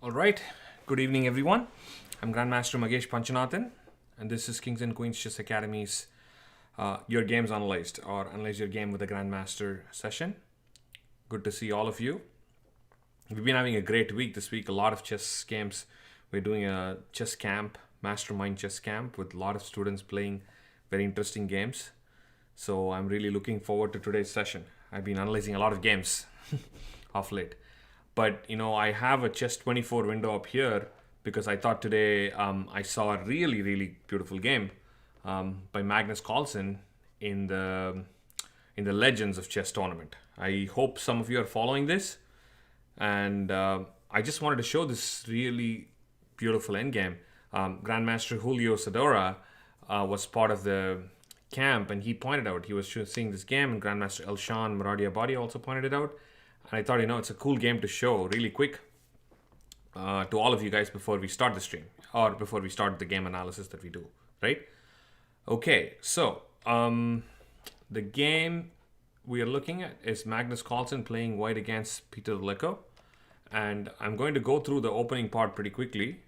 All right. Good evening, everyone. I'm Grandmaster Magesh Panchanathan, and this is Kings and Queens Chess Academy's Your Games Analyzed, or Analyze Your Game with the Grandmaster session. Good to see all of you. We've been having a great week this week, a lot of chess games. We're doing a chess camp, mastermind chess camp, with a lot of students playing very interesting games. So I'm really looking forward to today's session. I've been analyzing a lot of games of late. But, I have a Chess 24 window up here because I thought today I saw a really, really beautiful game by Magnus Carlsen in the Legends of Chess tournament. I hope some of you are following this. And I just wanted to show this really beautiful endgame. Grandmaster Julio Sadora was part of the camp, and he pointed out, he was seeing this game, and Grandmaster Elshan Muradiabadi also pointed it out. And I thought, it's a cool game to show really quick to all of you guys before we start the stream, or before we start the game analysis that we do, right? Okay, so the game we are looking at is Magnus Carlsen playing white against Peter Lecco. And I'm going to go through the opening part pretty quickly.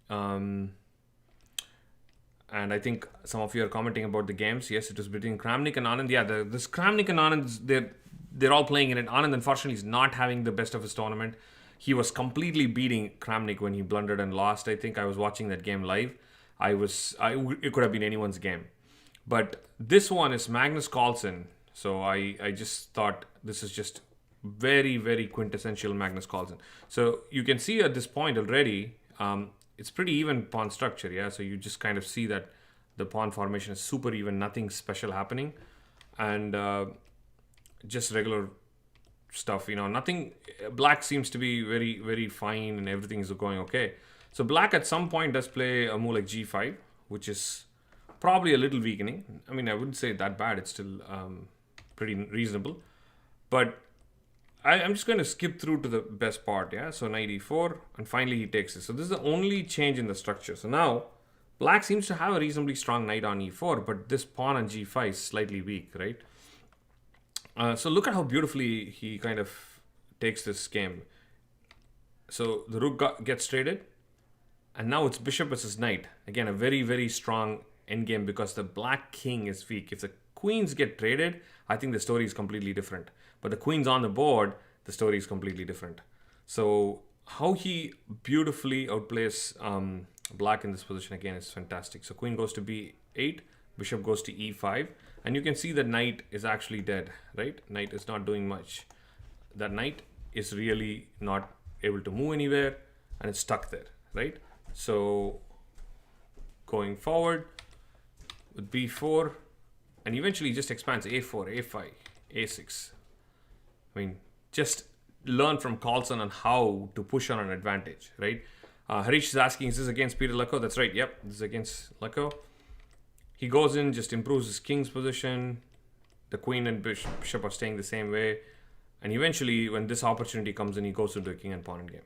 And I think some of you are commenting about the games. Yes, it was between Kramnik and Anand. Yeah, this Kramnik and Anand, they're all playing in it. Anand, unfortunately, is not having the best of his tournament. He was completely beating Kramnik when he blundered and lost. I think I was watching that game live. It could have been anyone's game. But this one is Magnus Carlsen. So I just thought this is just very, very quintessential Magnus Carlsen. So you can see at this point already, it's pretty even pawn structure, yeah? So you just kind of see that the pawn formation is super even, nothing special happening. And just regular stuff, nothing. Black seems to be very, very fine and everything is going okay. So black at some point does play a move like g5, which is probably a little weakening. I mean, I wouldn't say that bad. It's still pretty reasonable. But I'm just going to skip through to the best part, yeah? So knight e4, and finally he takes this. So this is the only change in the structure. So now, black seems to have a reasonably strong knight on e4, but this pawn on g5 is slightly weak, right? So look at how beautifully he kind of takes this game. So the rook gets traded, and now it's bishop versus knight. Again, a very, very strong endgame because the black king is weak. If the queens get traded, I think the story is completely different. But the queen's on the board, the story is completely different. So how he beautifully outplays black in this position again is fantastic. So queen goes to b8, bishop goes to e5. And you can see that knight is actually dead, right? Knight is not doing much. That knight is really not able to move anywhere, and it's stuck there, right? So going forward with b4, and eventually just expands a4, a5, a6. I mean, just learn from Carlsen on how to push on an advantage, right? Harish is asking, is this against Peter Lecco? That's right, yep, this is against Lecco. He goes in, just improves his king's position. The queen and bishop are staying the same way. And eventually, when this opportunity comes in, he goes into a king and pawn game.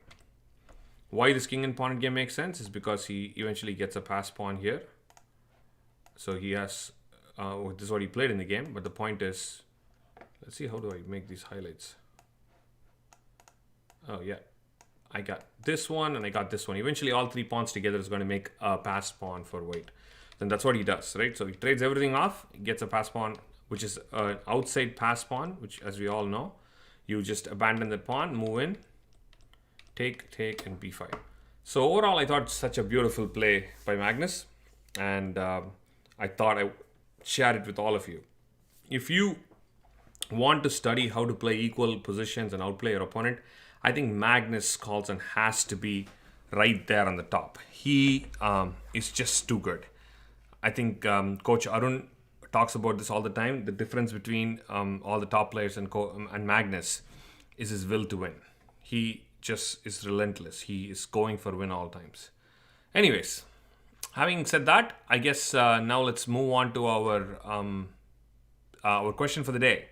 Why this king and pawn game makes sense is because he eventually gets a pass pawn here. So he has, this is what he played in the game. But the point is, let's see, how do I make these highlights? Oh, yeah. I got this one and I got this one. Eventually, all three pawns together is going to make a pass pawn for white. Then that's what he does, right? So he trades everything off, gets a pass pawn, which is an outside pass pawn, which, as we all know, you just abandon the pawn, move in, take, and b5. So overall, I thought such a beautiful play by Magnus, and I thought I would share it with all of you. If you want to study how to play equal positions and outplay your opponent, I think Magnus Carlsen has to be right there on the top. He is just too good. I think Coach Arun talks about this all the time. The difference between all the top players and Magnus is his will to win. He just is relentless. He is going for win all times. Anyways, having said that, I guess now let's move on to our question for the day.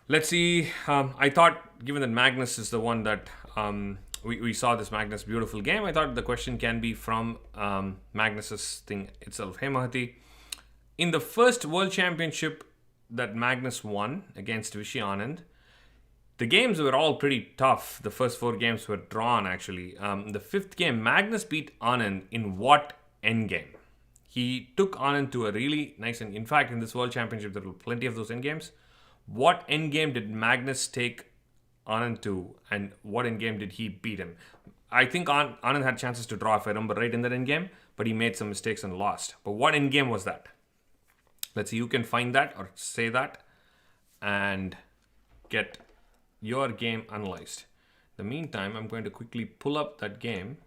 Let's see. I thought, given that Magnus is the one that we saw this Magnus beautiful game, I thought the question can be from Magnus's thing itself. Hey Mahati, in the first World Championship that Magnus won against Vishy Anand, The games were all pretty tough. The first 4 games were drawn, actually. The 5th game, Magnus beat Anand in what endgame? He took Anand to a really nice end. In fact, in this World Championship, there were plenty of those endgames. What endgame did Magnus take Anand to, and what endgame did he beat him? I think Anand had chances to draw, if I remember right, in that endgame, but he made some mistakes and lost. But what endgame was that? Let's see who can find that or say that and get your game analyzed. In the meantime, I'm going to quickly pull up that game.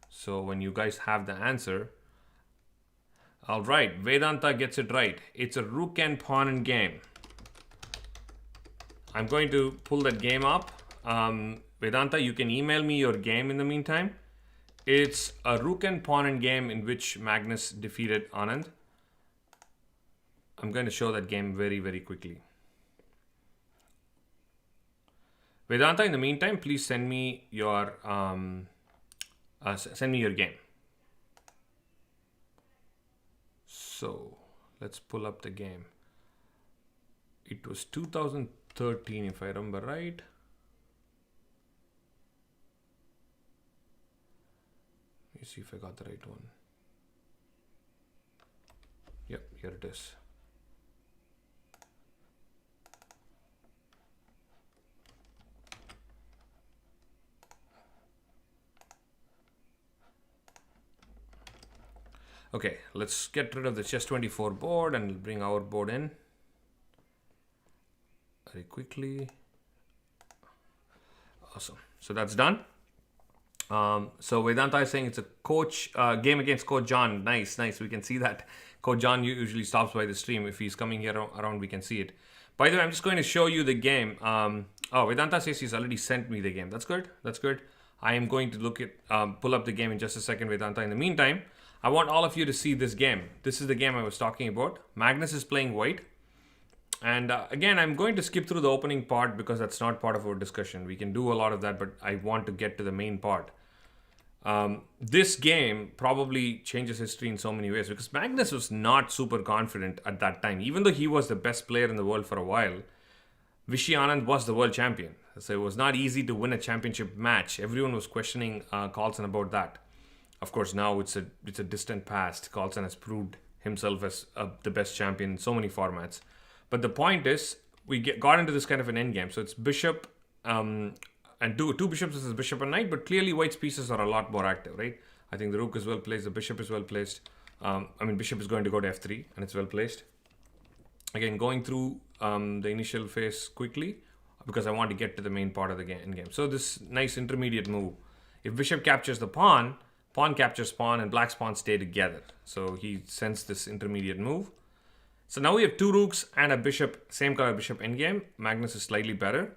So when you guys have the answer. All right, Vedanta gets it right. It's a rook and pawn and game. I'm going to pull that game up. Vedanta, you can email me your game in the meantime. It's a rook and pawn and game in which Magnus defeated Anand. I'm going to show that game very, very quickly. Vedanta, in the meantime, please send me your game. So let's pull up the game. It was 2013, if I remember right. Let me see if I got the right one. Yep, here it is. Okay, let's get rid of the chess24 board and bring our board in very quickly. Awesome. So that's done. So Vedanta is saying it's a coach game against Coach John. Nice. We can see that. Coach John usually stops by the stream. If he's coming here around, we can see it. By the way, I'm just going to show you the game. Vedanta says he's already sent me the game. That's good. I am going to pull up the game in just a second, Vedanta. In the meantime, I want all of you to see this game. This is the game I was talking about. Magnus is playing white. And again, I'm going to skip through the opening part because that's not part of our discussion. We can do a lot of that, but I want to get to the main part. This game probably changes history in so many ways because Magnus was not super confident at that time. Even though he was the best player in the world for a while, Vishy Anand was the world champion. So it was not easy to win a championship match. Everyone was questioning Carlsen about that. Of course, now it's a distant past. Carlsen has proved himself as the best champion in so many formats. But the point is, we got into this kind of an endgame. So it's bishop and two bishops versus bishop and knight. But clearly, white's pieces are a lot more active, right? I think the rook is well placed. The bishop is well placed. Bishop is going to go to f3, and it's well placed. Again, going through the initial phase quickly because I want to get to the main part of the endgame. So this nice intermediate move. If bishop captures the pawn captures pawn, and black's pawn stay together. So he sends this intermediate move. So now we have 2 rooks and a bishop, same color bishop endgame. Magnus is slightly better.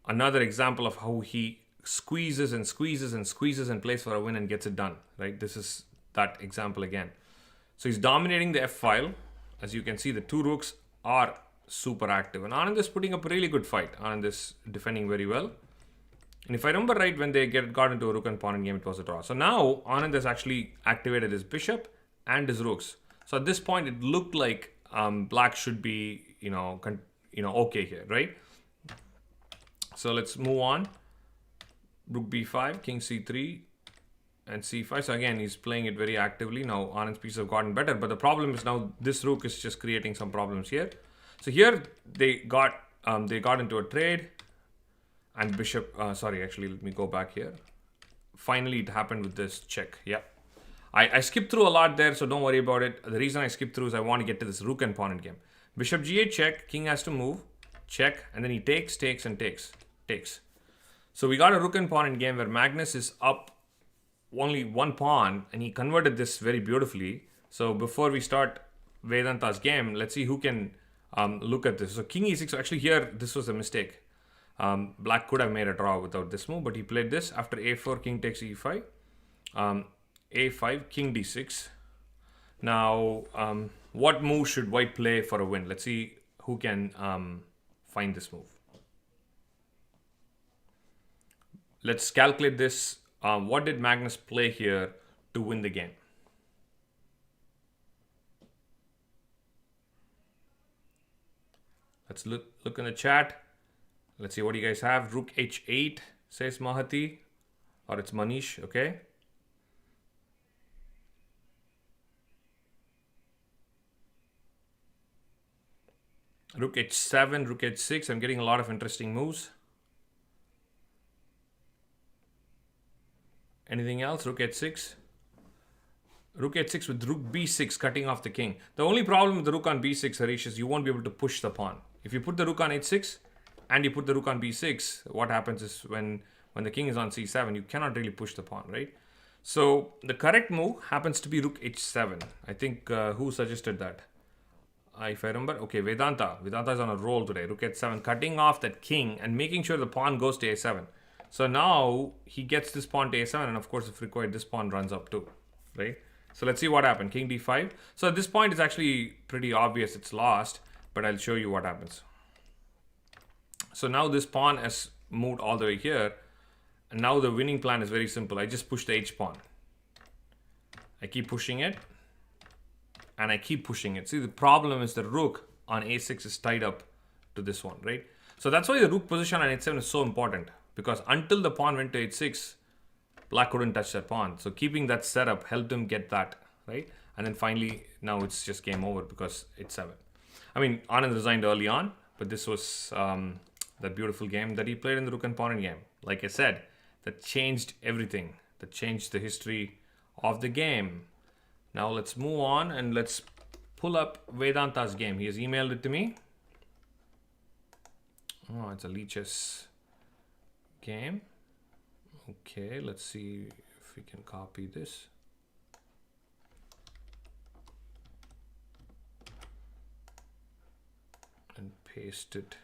Another example of how he squeezes and plays for a win and gets it done, right? This is that example again. So he's dominating the F file. As you can see, the 2 rooks are super active. And Anand is putting up a really good fight. Anand is defending very well. And if I remember right, when they got into a rook and pawn game, it was a draw. So now Anand has actually activated his bishop and his rooks. So at this point, it looked like black should be, okay here, right? So let's move on. Rook b5, king c3, and c5. So again, he's playing it very actively. Now Anand's pieces have gotten better, but the problem is now this rook is just creating some problems here. So here they got into a trade. And bishop, actually, let me go back here. Finally, it happened with this check. Yeah. I skipped through a lot there, so don't worry about it. The reason I skipped through is I want to get to this rook and pawn game. Bishop g8 check, king has to move, check, and then he takes. So we got a rook and pawn game where Magnus is up only 1 pawn, and he converted this very beautifully. So before we start Vedanta's game, let's see who can look at this. So king e6, actually here, this was a mistake. Black could have made a draw without this move, but he played this. After a4, king takes e5. a5, king d6. Now, what move should white play for a win? Let's see who can find this move. Let's calculate this. What did Magnus play here to win the game? Let's look in the chat. Let's see what you guys have. Rook h8, says Mahati. Or it's Manish, okay. Rook h7, rook h6. I'm getting a lot of interesting moves. Anything else? Rook h6. Rook h6 with rook b6, cutting off the king. The only problem with the rook on b6, Harish, is you won't be able to push the pawn. If you put the rook on h6 and you put the rook on b6, what happens is when the king is on c7, you cannot really push the pawn, right? So the correct move happens to be rook h7. I think who suggested that? If I remember, okay, Vedanta. Vedanta is on a roll today. Rook h7, cutting off that king and making sure the pawn goes to a7. So now he gets this pawn to a7, and of course, if required, this pawn runs up too, right? So let's see what happened. King d5. So at this point, it's actually pretty obvious it's lost, but I'll show you what happens. So now this pawn has moved all the way here, and now the winning plan is very simple. I just push the h pawn. I keep pushing it, and I keep pushing it. See, the problem is the rook on a6 is tied up to this one, right? So that's why the rook position on h7 is so important, because until the pawn went to h6, black couldn't touch that pawn. So keeping that setup helped him get that, right? And then finally, now it's just game over because it's 7. I mean, Anand resigned early on, but this was that beautiful game that he played in the rook and pawn game. Like I said, that changed everything. That changed the history of the game. Now let's move on and let's pull up Vedanta's game. He has emailed it to me. Oh, it's a Leech's game. Okay, let's see if we can copy this. And paste it.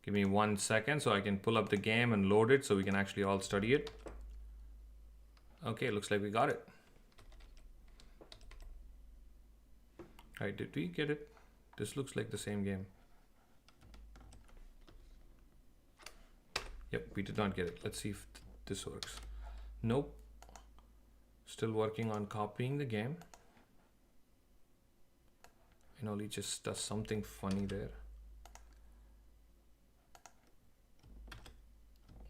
Give me 1 second so I can pull up the game and load it so we can actually all study it. Okay, looks like we got it. Alright, did we get it? This looks like the same game. Yep, we did not get it. Let's see if this works. Nope. Still working on copying the game. You know, he just does something funny there.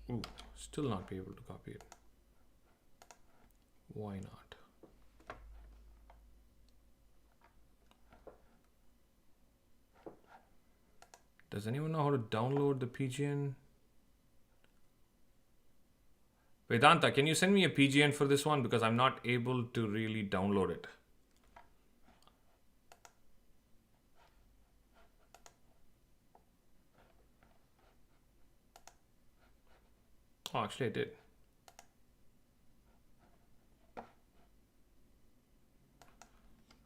Ooh, still not be able to copy it. Why not? Does anyone know how to download the PGN? Vedanta, can you send me a PGN for this one? Because I'm not able to really download it. Oh, actually I did.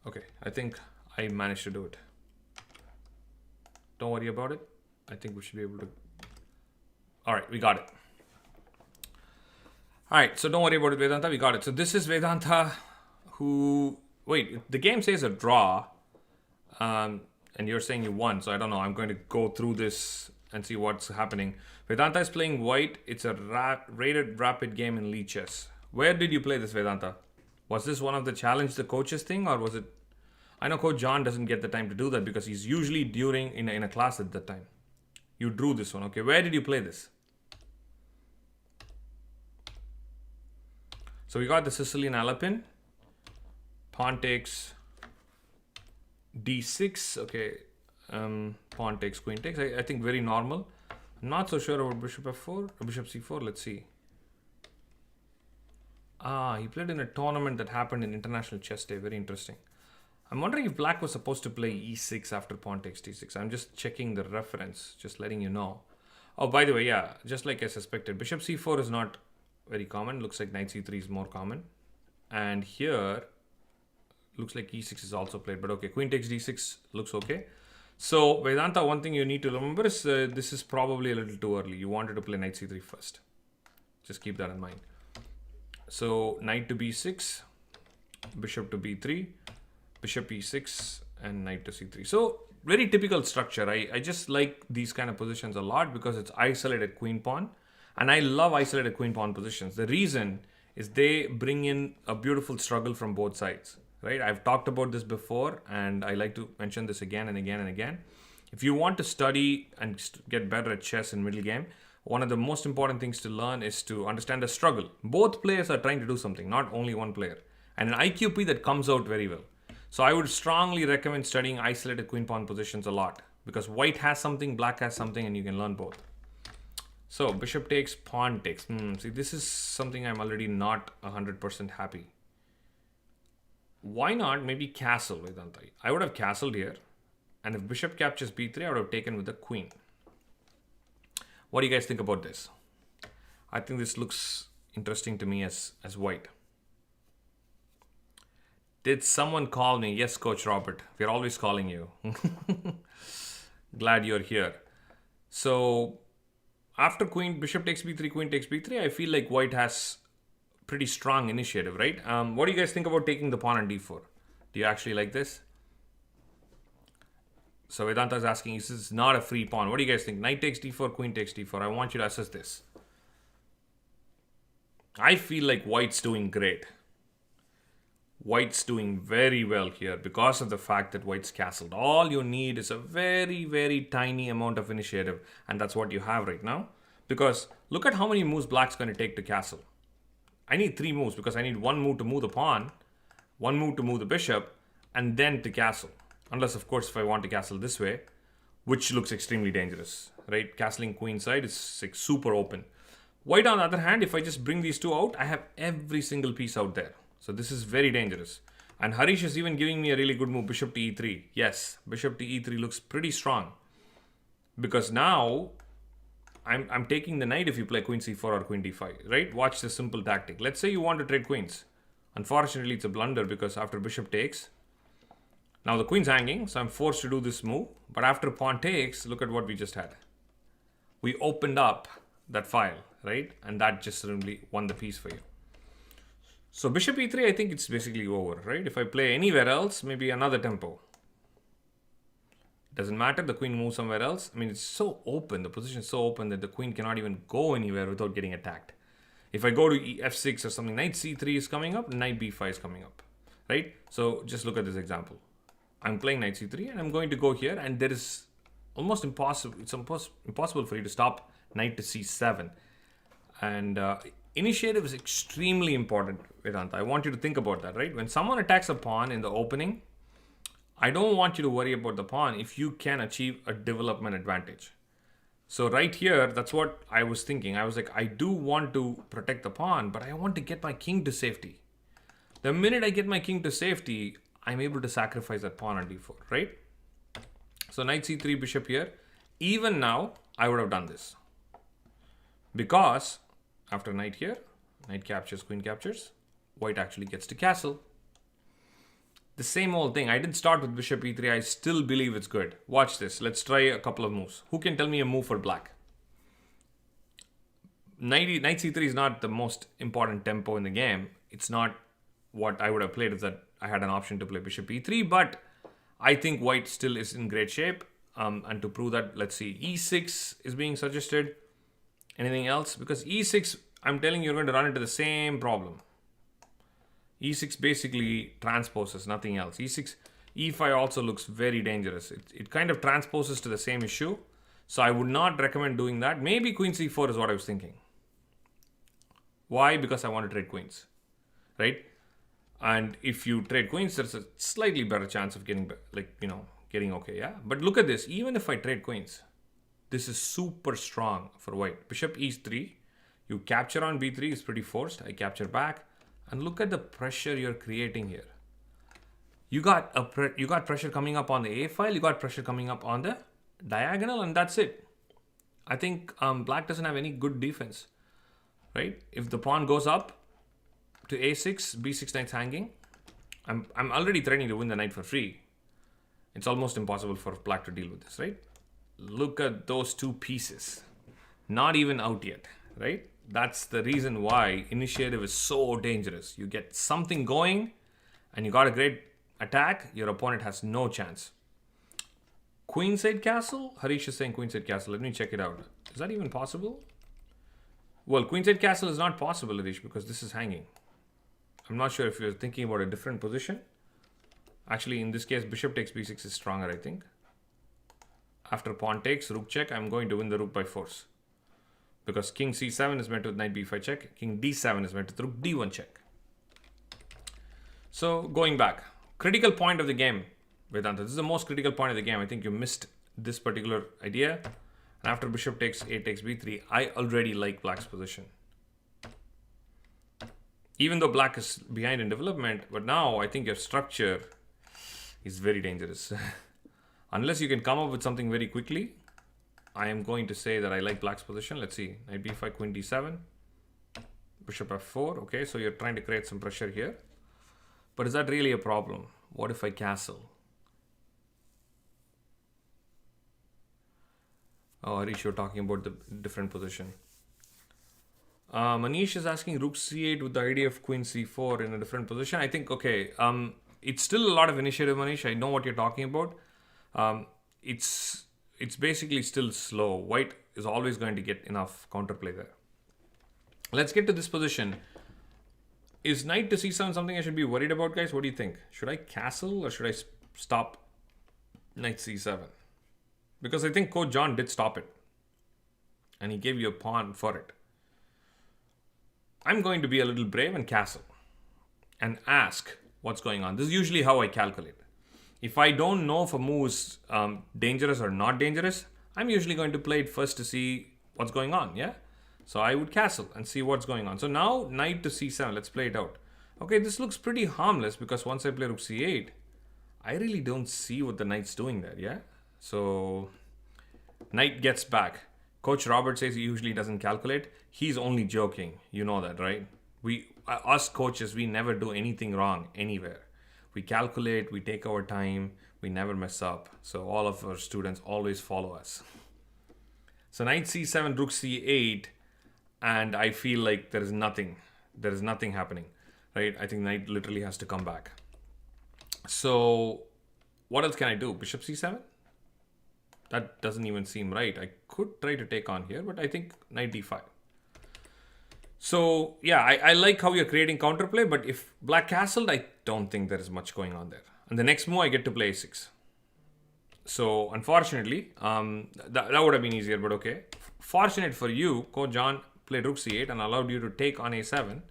Okay, I think I managed to do it. Don't worry about it. I think we should be able to. All right, we got it. All right, so don't worry about it, Vedanta. We got it. So this is Vedanta who... Wait, the game says a draw. And you're saying you won. So I don't know. I'm going to go through this and see what's happening. Vedanta is playing white. It's a rated rapid game in Lee chess. Where did you play this, Vedanta? Was this one of the challenge the coaches thing, or was it... I know Coach John doesn't get the time to do that because he's usually in a class at that time. You drew this one. Okay, where did you play this? So we got the Sicilian Alapin. Pawn takes d6. Okay, pawn takes, queen takes. I think very normal. I'm not so sure about bishop f4 or bishop c4. Let's see. He played in a tournament that happened in International Chess Day. Very interesting. I'm wondering if black was supposed to play e6 after pawn takes d6. I'm just checking the reference, just letting you know. Oh, by the way, yeah, just like I suspected, bishop c4 is not very common. Looks like knight c3 is more common. And here, looks like e6 is also played. But okay, queen takes d6 looks okay. So, Vedanta, one thing you need to remember is this is probably a little too early. You wanted to play knight c3 first. Just keep that in mind. So, knight to b6, bishop to b3, bishop e6, and knight to c3. So, very typical structure. I just like these kind of positions a lot because it's isolated queen pawn. And I love isolated queen pawn positions. The reason is they bring in a beautiful struggle from both sides, right? I've talked about this before, and I like to mention this again and again and again. If you want to study and get better at chess in middle game, one of the most important things to learn is to understand the struggle. Both players are trying to do something, not only one player. And an IQP that comes out very well. So I would strongly recommend studying isolated queen pawn positions a lot, because white has something, black has something, and you can learn both. So bishop takes, pawn takes. See, this is something I'm already not 100% happy. Why not maybe castle, Vedanta? I would have castled here. And if bishop captures b3, I would have taken with the queen. What do you guys think about this? I think this looks interesting to me as white. Did someone call me? Yes, Coach Robert. We're always calling you. Glad you're here. So after bishop takes b3, queen takes b3, I feel like white has pretty strong initiative, right? What do you guys think about taking the pawn on d4? Do you actually like this? So Vedanta is asking, this is not a free pawn. What do you guys think? Knight takes d4, queen takes d4. I want you to assess this. I feel like white's doing great. White's doing very well here because of the fact that white's castled. All you need is a very, very tiny amount of initiative. And that's what you have right now. Because look at how many moves black's going to take to castle. I need 3 moves because I need 1 move to move the pawn, 1 move to move the bishop, and then to castle. Unless, of course, if I want to castle this way, which looks extremely dangerous, right? Castling queenside is like super open. White, on the other hand, if I just bring these two out, I have every single piece out there. So this is very dangerous. And Harish is even giving me a really good move, bishop to e3. Yes, bishop to e3 looks pretty strong. Because now, I'm taking the knight if you play queen c4 or queen d5, right? Watch this simple tactic. Let's say you want to trade queens. Unfortunately, it's a blunder because after bishop takes, now the queen's hanging, so I'm forced to do this move. But after pawn takes, look at what we just had. We opened up that file, right? And that just really won the piece for you. So bishop e3, I think it's basically over, right? If I play anywhere else, maybe another tempo. Doesn't matter, the queen moves somewhere else. I mean, it's so open, the position is so open that the queen cannot even go anywhere without getting attacked. If I go to f6 or something, knight c3 is coming up, knight b5 is coming up, right? So just look at this example. I'm playing knight c3 and I'm going to go here, and there is almost impossible. It's impossible for you to stop knight to c7. And initiative is extremely important, Vedanta. I want you to think about that, right? When someone attacks a pawn in the opening, I don't want you to worry about the pawn if you can achieve a development advantage. So right here, that's what I was thinking. I was like, I do want to protect the pawn, but I want to get my king to safety. The minute I get my king to safety, I'm able to sacrifice that pawn on d4, right? So knight c3, bishop here. Even now, I would have done this. Because after knight here, knight captures, queen captures, white actually gets to castle. The same old thing. I didn't start with bishop e3. I still believe it's good. Watch this. Let's try a couple of moves. Who can tell me a move for black? Knight c3 is not the most important tempo in the game. It's not what I would have played if that I had an option to play bishop e3, but I think white still is in great shape. And to prove that, let's see, e6 is being suggested. Anything else? Because e6, I'm telling you, you're going to run into the same problem. e6 basically transposes, nothing else. e5 also looks very dangerous. It kind of transposes to the same issue. So I would not recommend doing that. Maybe queen c4 is what I was thinking. Why? Because I want to trade queens, right? And if you trade queens, there's a slightly better chance of getting, getting okay, yeah? But look at this. Even if I trade queens, this is super strong for white. Bishop e3, you capture on b3 is pretty forced. I capture back. And look at the pressure you're creating here. You got pressure coming up on the a file. You got pressure coming up on the diagonal, and that's it. I think black doesn't have any good defense, right? If the pawn goes up to a6, b6 knight's hanging, I'm already threatening to win the knight for free. It's almost impossible for black to deal with this, right? Look at those two pieces. Not even out yet, right? That's the reason why initiative is so dangerous. You get something going and you got a great attack, your opponent has no chance. Queenside castle? Harish is saying queenside castle. Let me check it out. Is that even possible? Well, queenside castle is not possible, Harish, because this is hanging. I'm not sure if you're thinking about a different position. Actually, in this case, bishop takes b6 is stronger, I think. after pawn takes, rook check, I'm going to win the rook by force. Because king c7 is met with knight b5 check, king d7 is met with rook d1 check. So going back, critical point of the game, Vedanta. This is the most critical point of the game. I think you missed this particular idea. And after bishop takes a takes b3, I already like black's position. Even though black is behind in development, but now I think your structure is very dangerous. Unless you can come up with something very quickly, I am going to say that I like black's position. Let's see, knight b5, queen d7, bishop f4. Okay, so you're trying to create some pressure here. But is that really a problem? What if I castle? Oh, Harish, you're talking about the different position. Manish is asking rook c8 with the idea of queen c4 in a different position. I think, okay, it's still a lot of initiative, Manish. I know what you're talking about. It's basically still slow. White is always going to get enough counterplay there. Let's get to this position. Is knight to c7 something I should be worried about, guys? What do you think? Should I castle or should I stop knight c7? Because I think Coach John did stop it. And he gave you a pawn for it. I'm going to be a little brave and castle. And ask what's going on. This is usually how I calculate. If I don't know if a move is dangerous or not dangerous, I'm usually going to play it first to see what's going on, yeah? So I would castle and see what's going on. So now knight to c7, let's play it out. Okay, this looks pretty harmless because once I play rook c8, I really don't see what the knight's doing there, yeah? So knight gets back. Coach Robert says he usually doesn't calculate. He's only joking. You know that, right? Us coaches, we never do anything wrong anywhere. We calculate, we take our time, we never mess up. So all of our students always follow us. So knight c7, rook c8, and I feel like there is nothing happening, right? I think knight literally has to come back. So what else can I do? Bishop c7? That doesn't even seem right. I could try to take on here, but I think knight d5. So yeah, I like how you're creating counterplay, but if black castled, I don't think there is much going on there. And the next move, I get to play a6. So unfortunately, that would have been easier, but okay. Fortunate for you, Coach John played rook c8 and allowed you to take on a7.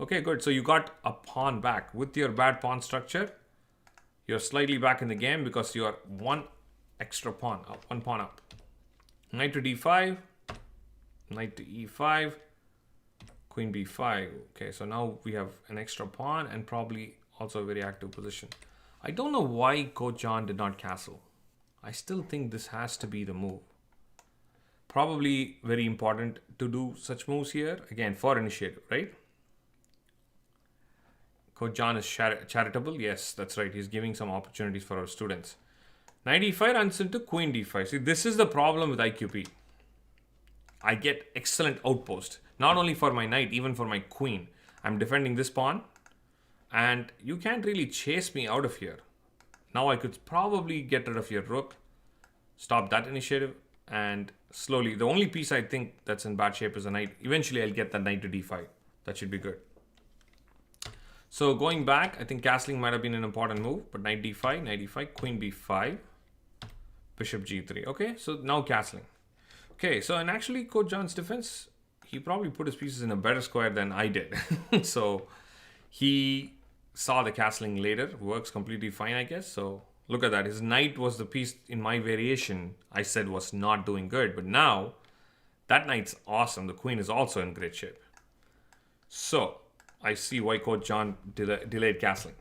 Okay, good. So you got a pawn back. With your bad pawn structure, you're slightly back in the game because you are one extra pawn up, one pawn up. Knight to d5, knight to e5, queen b5. Okay, so now we have an extra pawn and probably also a very active position. I don't know why Coach John did not castle. I still think this has to be the move. Probably very important to do such moves here. Again, for initiative, right? Coach John is charitable. Yes, that's right. He's giving some opportunities for our students. Knight e5 runs into queen d5. See, this is the problem with IQP. I get excellent outpost. Not only for my knight, even for my queen. I'm defending this pawn. And you can't really chase me out of here. Now I could probably get rid of your rook. Stop that initiative. And slowly, the only piece I think that's in bad shape is a knight. Eventually, I'll get that knight to d5. That should be good. So going back, I think castling might have been an important move. But knight d5, queen b5, bishop g3. Okay, so now castling. Okay, so and actually, Coach John's defense, he probably put his pieces in a better square than I did. So he saw the castling later. Works completely fine, I guess. So look at that. His knight was the piece in my variation I said was not doing good. But now, that knight's awesome. The queen is also in great shape. So I see why Coach John delayed castling.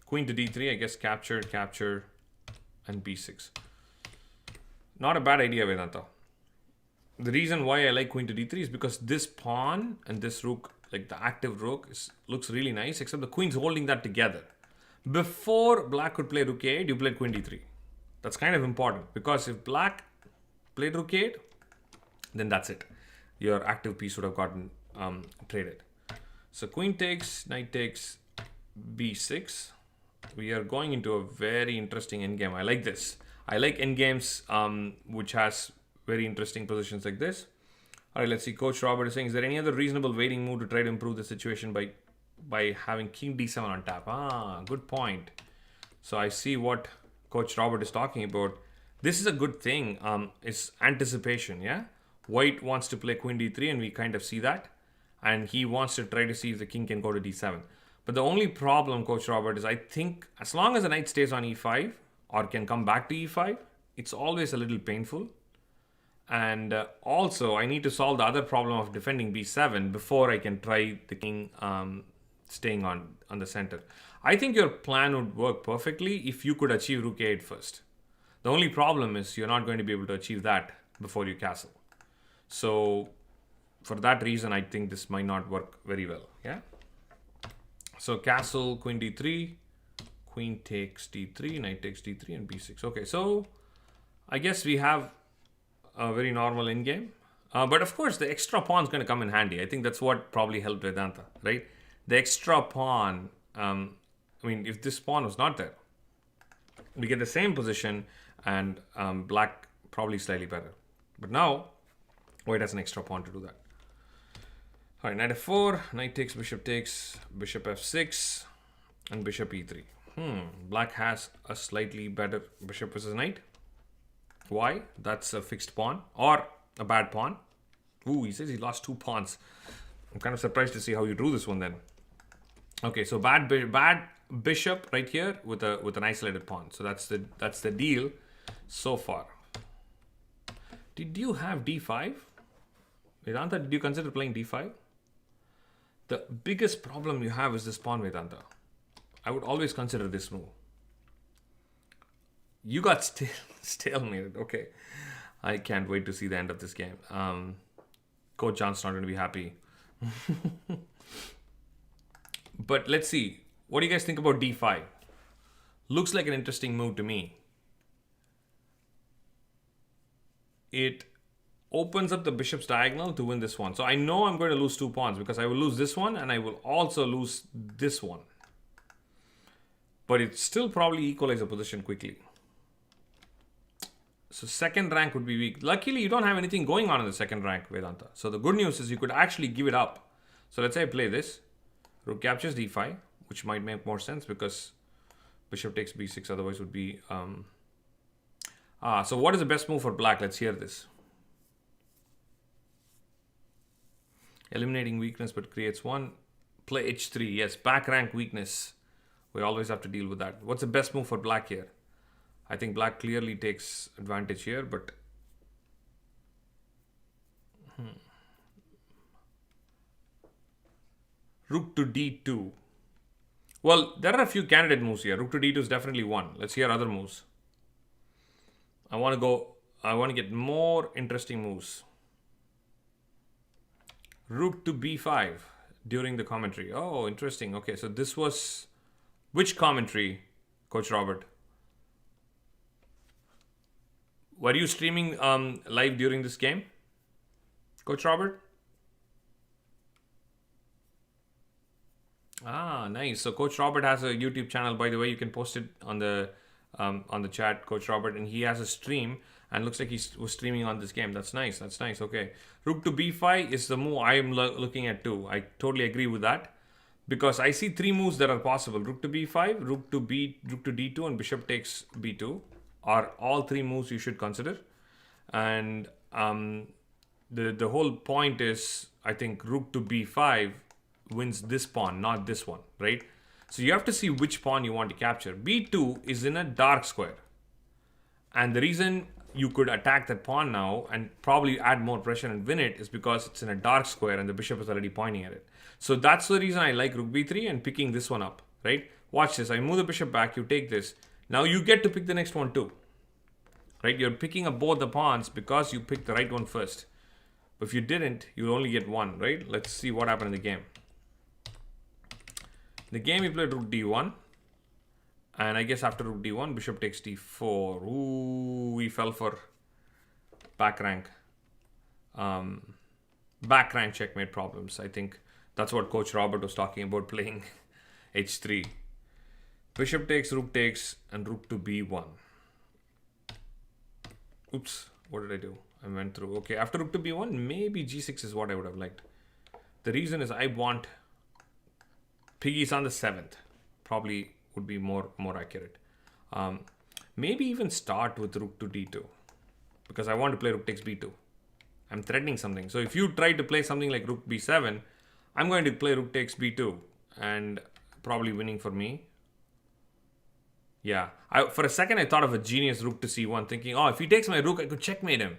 Queen to d3, I guess capture, and b6. Not a bad idea, Vedanta. The reason why I like queen to d3 is because this pawn and this rook, like the active rook, looks really nice, except the queen's holding that together. Before black could play rook a8, you played queen d3. That's kind of important, because if black played rook a8, then that's it. Your active piece would have gotten traded. So queen takes, knight takes, b6. We are going into a very interesting endgame. I like this. I like endgames which has very interesting positions like this. All right, let's see. Coach Robert is saying, is there any other reasonable waiting move to try to improve the situation by having king d7 on tap? Ah, good point. So I see what Coach Robert is talking about. This is a good thing. It's anticipation, yeah? White wants to play queen d3, and we kind of see that. And he wants to try to see if the king can go to d7. But the only problem, Coach Robert, is I think as long as the knight stays on e5 or can come back to e5, it's always a little painful. And also, I need to solve the other problem of defending b7 before I can try the king staying on the center. I think your plan would work perfectly if you could achieve rook a8 first. The only problem is you're not going to be able to achieve that before you castle. So for that reason, I think this might not work very well. Yeah. So castle, queen d3, queen takes d3, knight takes d3, and b6. Okay, so I guess we have a very normal in-game. But of course, the extra pawn is going to come in handy. I think that's what probably helped Vedanta, right? The extra pawn, I mean, if this pawn was not there, we get the same position, and black probably slightly better. But now, white has an extra pawn to do that. All right, knight f4, knight takes, bishop f6, and bishop e3. Black has a slightly better bishop versus knight. Why? That's a fixed pawn or a bad pawn. Ooh, he says he lost 2 pawns. I'm kind of surprised to see how you drew this one then. Okay, so bad bishop right here with an isolated pawn. So that's the deal so far. Did you have d5? Vedanta, did you consider playing d5? The biggest problem you have is this pawn, Vedanta. I would always consider this move. You got stalemated. Okay. I can't wait to see the end of this game. Coach John's not going to be happy. But let's see. What do you guys think about d5? Looks like an interesting move to me. It opens up the bishop's diagonal to win this one. So I know I'm going to lose 2 pawns because I will lose this one and I will also lose this one. But it still probably equalizes the position quickly. So second rank would be weak. Luckily, you don't have anything going on in the second rank, Vedanta. So the good news is you could actually give it up. So let's say I play this. Rook captures d5, which might make more sense because bishop takes b6 otherwise would be... so what is the best move for black? Let's hear this. Eliminating weakness but creates one. Play h3. Yes, back rank weakness. We always have to deal with that. What's the best move for black here? I think black clearly takes advantage here, but... Rook to d2. Well, there are a few candidate moves here. Rook to d2 is definitely one. Let's hear other moves. I want to get more interesting moves. Rook to b5 during the commentary. Oh, interesting. Okay, so this was... Which commentary, Coach Robert? Were you streaming live during this game, Coach Robert? Nice. So Coach Robert has a YouTube channel, by the way. You can post it on the chat, Coach Robert, and he has a stream. And looks like he was streaming on this game. That's nice. That's nice. Okay, Rook to b5 is the move I am looking at too. I totally agree with that because I see 3 moves that are possible: Rook to b5, Rook to d2, and Bishop takes b2. Are all 3 moves you should consider. And the whole point is, I think Rook to b5 wins this pawn, not this one, right? So you have to see which pawn you want to capture. b2 is in a dark square. And the reason you could attack that pawn now and probably add more pressure and win it is because it's in a dark square and the bishop is already pointing at it. So that's the reason I like Rook b3 and picking this one up, right? Watch this. I move the bishop back, you take this. Now you get to pick the next one too, right? You're picking up both the pawns because you picked the right one first. But if you didn't, you'll only get one, right? Let's see what happened in the game. In the game, he played Rook d1. And I guess after Rook d1, Bishop takes d4. Ooh, we fell for back rank. Back rank checkmate problems. I think that's what Coach Robert was talking about, playing h3. Bishop takes, Rook takes, and Rook to b1. Oops, what did I do? I went through. Okay, after Rook to b1, maybe g6 is what I would have liked. The reason is I want Piggy's on the 7th. Probably would be more accurate. Maybe even start with rook to d2 because I want to play rook takes b2. I'm threatening something. So if you try to play something like rook b7, I'm going to play rook takes b2 and probably winning for me. Yeah, for a second I thought of a genius rook to c1, thinking, oh, if he takes my rook, I could checkmate him.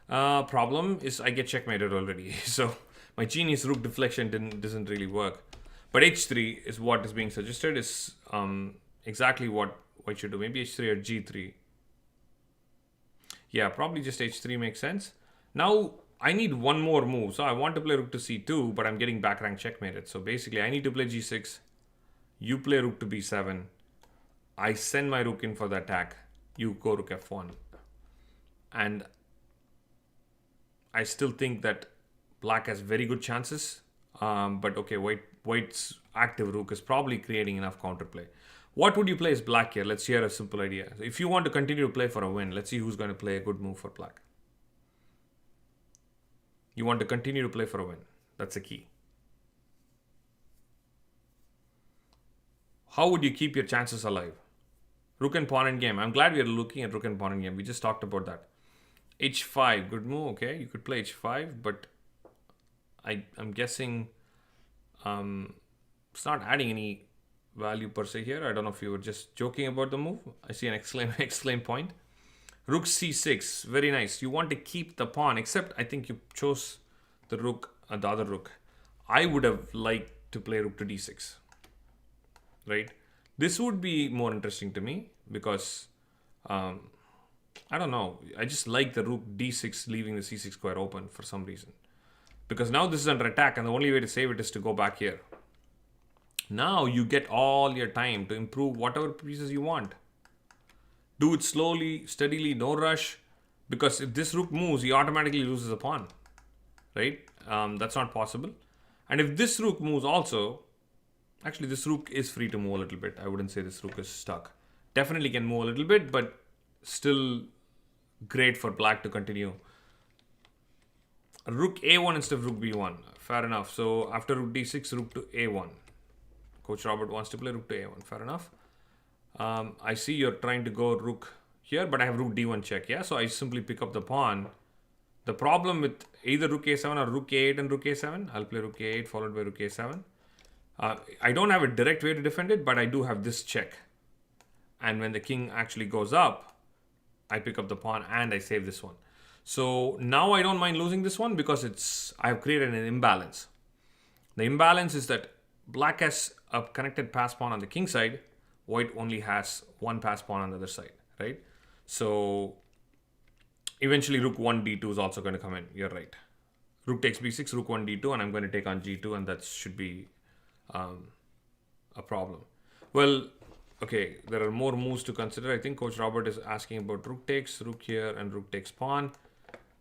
Problem is I get checkmated already. So my genius rook deflection doesn't really work. But h3 is what is being suggested, is exactly what white should do. Maybe h3 or g3. Yeah, probably just h3 makes sense. Now I need one more move. So I want to play rook to c2, but I'm getting back rank checkmated. So basically I need to play g6. You play rook to b7. I send my rook in for the attack. You go rook f1. And I still think that black has very good chances. But okay, white's active rook is probably creating enough counterplay. What would you play as black here? Let's hear a simple idea. So if you want to continue to play for a win, let's see who's going to play a good move for black. You want to continue to play for a win. That's the key. How would you keep your chances alive? Rook and pawn in game. I'm glad we are looking at rook and pawn in game. We just talked about that. h5, good move. Okay, you could play h5, but I'm guessing it's not adding any value per se here. I don't know if you were just joking about the move. I see an exclaim point. Rook c6, very nice. You want to keep the pawn, except I think you chose the rook, the other rook. I would have liked to play rook to d6, right? This would be more interesting to me because, I don't know. I just like the rook d6 leaving the c6 square open for some reason. Because now this is under attack and the only way to save it is to go back here. Now you get all your time to improve whatever pieces you want. Do it slowly, steadily, no rush. Because if this rook moves, he automatically loses a pawn. Right? That's not possible. And if this rook moves also, actually this rook is free to move a little bit. I wouldn't say this rook is stuck. Definitely can move a little bit, but still great for black to continue. Rook a1 instead of rook b1. Fair enough. So after rook d6, rook to a1. Coach Robert wants to play rook to a1. Fair enough. I see you're trying to go rook here, but I have rook d1 check. Yeah, so I simply pick up the pawn. The problem with either rook a7 or rook a8 and rook a7, I'll play rook a8 followed by rook a7. I don't have a direct way to defend it, but I do have this check. And when the king actually goes up, I pick up the pawn and I save this one. So now I don't mind losing this one because I have created an imbalance. The imbalance is that black has a connected pass pawn on the king side. White only has one pass pawn on the other side, right? So eventually rook 1 d2 is also going to come in. You're right. Rook takes b6, rook 1 d2, and I'm going to take on g2, and that should be a problem. Well, okay, there are more moves to consider. I think Coach Robert is asking about rook takes, rook here, and rook takes pawn.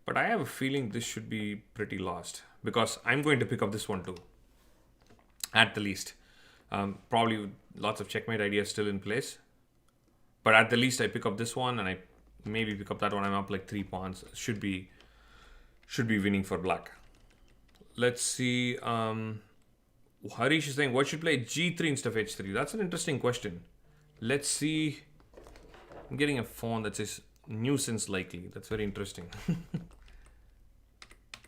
But I have a feeling this should be pretty lost because I'm going to pick up this one too, at the least. Probably lots of checkmate ideas still in place. But at the least, I pick up this one and I maybe pick up that one. I'm up like 3 pawns. Should be winning for black. Let's see. Harish is saying, what should play g3 instead of h3? That's an interesting question. Let's see. I'm getting a phone that says nuisance likely. That's very interesting.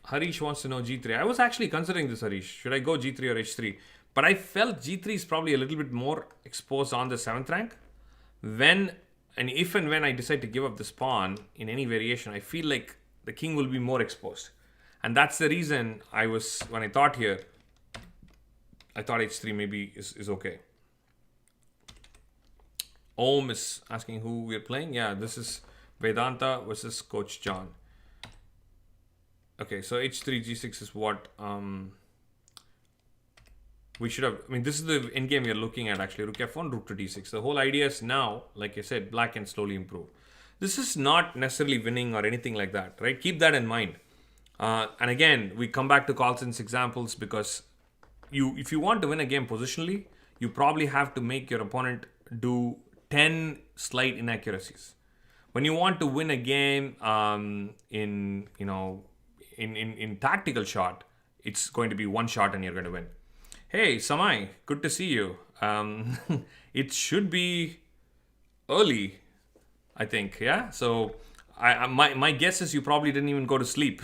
Harish wants to know g3. I was actually considering this, Harish. Should I go g3 or h3? But I felt g3 is probably a little bit more exposed on the 7th rank. If and when I decide to give up this pawn in any variation, I feel like the king will be more exposed. And that's the reason when I thought here, I thought h3 maybe is okay. Om is asking who we're playing. Yeah, this is Vedanta versus Coach John. Okay, so h3, g6 is what we should have. I mean, this is the endgame we are looking at actually. Rook f1, rook to d6. The whole idea is now, like I said, black can slowly improve. This is not necessarily winning or anything like that, right? Keep that in mind. And again, we come back to Carlsen's examples because if you want to win a game positionally, you probably have to make your opponent do 10 slight inaccuracies. When you want to win a game in tactical shot, it's going to be one shot and you're going to win. Hey, Samai, good to see you. It should be early. I think. Yeah. So my guess is you probably didn't even go to sleep.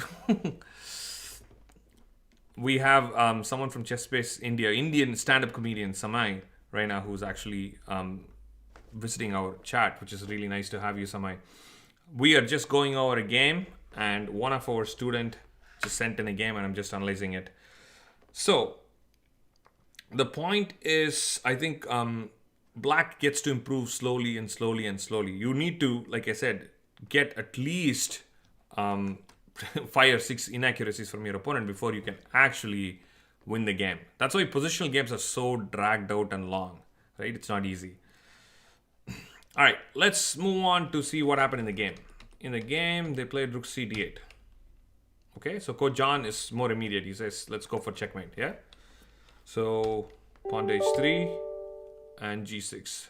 We have someone from Chess Space India, Indian stand-up comedian Samai, right now, who's actually visiting our chat, which is really nice to have you, Samai. We are just going over a game, and one of our student just sent in a game, and I'm just analyzing it. So the point is, I think black gets to improve slowly and slowly and slowly. You need to, like I said, get at least 5 or 6 inaccuracies from your opponent before you can actually win the game. That's why positional games are so dragged out and long, right? It's not easy. All right, let's move on to see what happened in the game. In the game, they played rook c d8. Okay, so Coach John is more immediate. He says, let's go for checkmate, yeah? So, pawn to h3 and g6.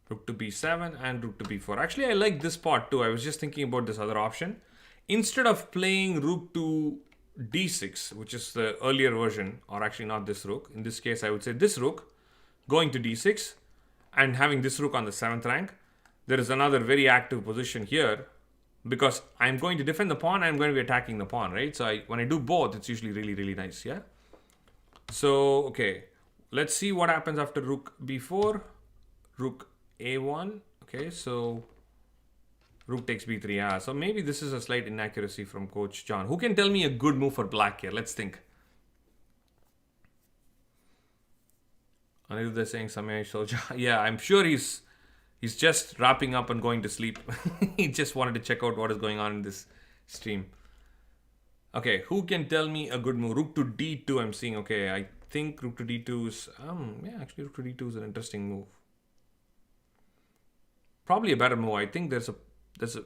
Rook to b7 and rook to b4. Actually, I like this part too. I was just thinking about this other option. Instead of playing rook to d6, which is the earlier version, or actually not this rook. In this case, I would say this rook going to d6 and having this rook on the 7th rank. There is another very active position here because I'm going to defend the pawn and I'm going to be attacking the pawn, right? So when I do both, it's usually really, really nice, yeah? So, okay. Let's see what happens after rook b4. Rook a1. Okay, so rook takes b3. Yeah, so maybe this is a slight inaccuracy from Coach John. Who can tell me a good move for black here? Let's think. Aniruddha saying Samay Soja. Yeah, I'm sure he's just wrapping up and going to sleep. He just wanted to check out what is going on in this stream. Okay, who can tell me a good move? Rook to d2 I'm seeing. Okay, I think rook to d2 is... yeah, actually rook to d2 is an interesting move. Probably a better move. I think there's a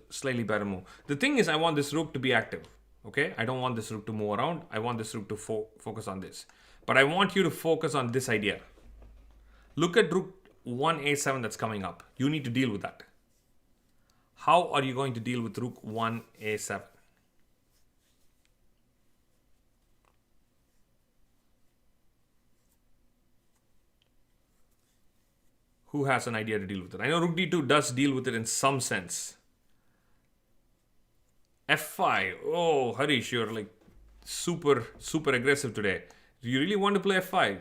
slightly better move. The thing is, I want this rook to be active. Okay, I don't want this rook to move around. I want this rook to focus on this. But I want you to focus on this idea. Look at rook 1a7 that's coming up. You need to deal with that. How are you going to deal with rook 1a7? Who has an idea to deal with it? I know rook d2 does deal with it in some sense. f5. Oh, Harish, you're like super aggressive today. Do you really want to play f5?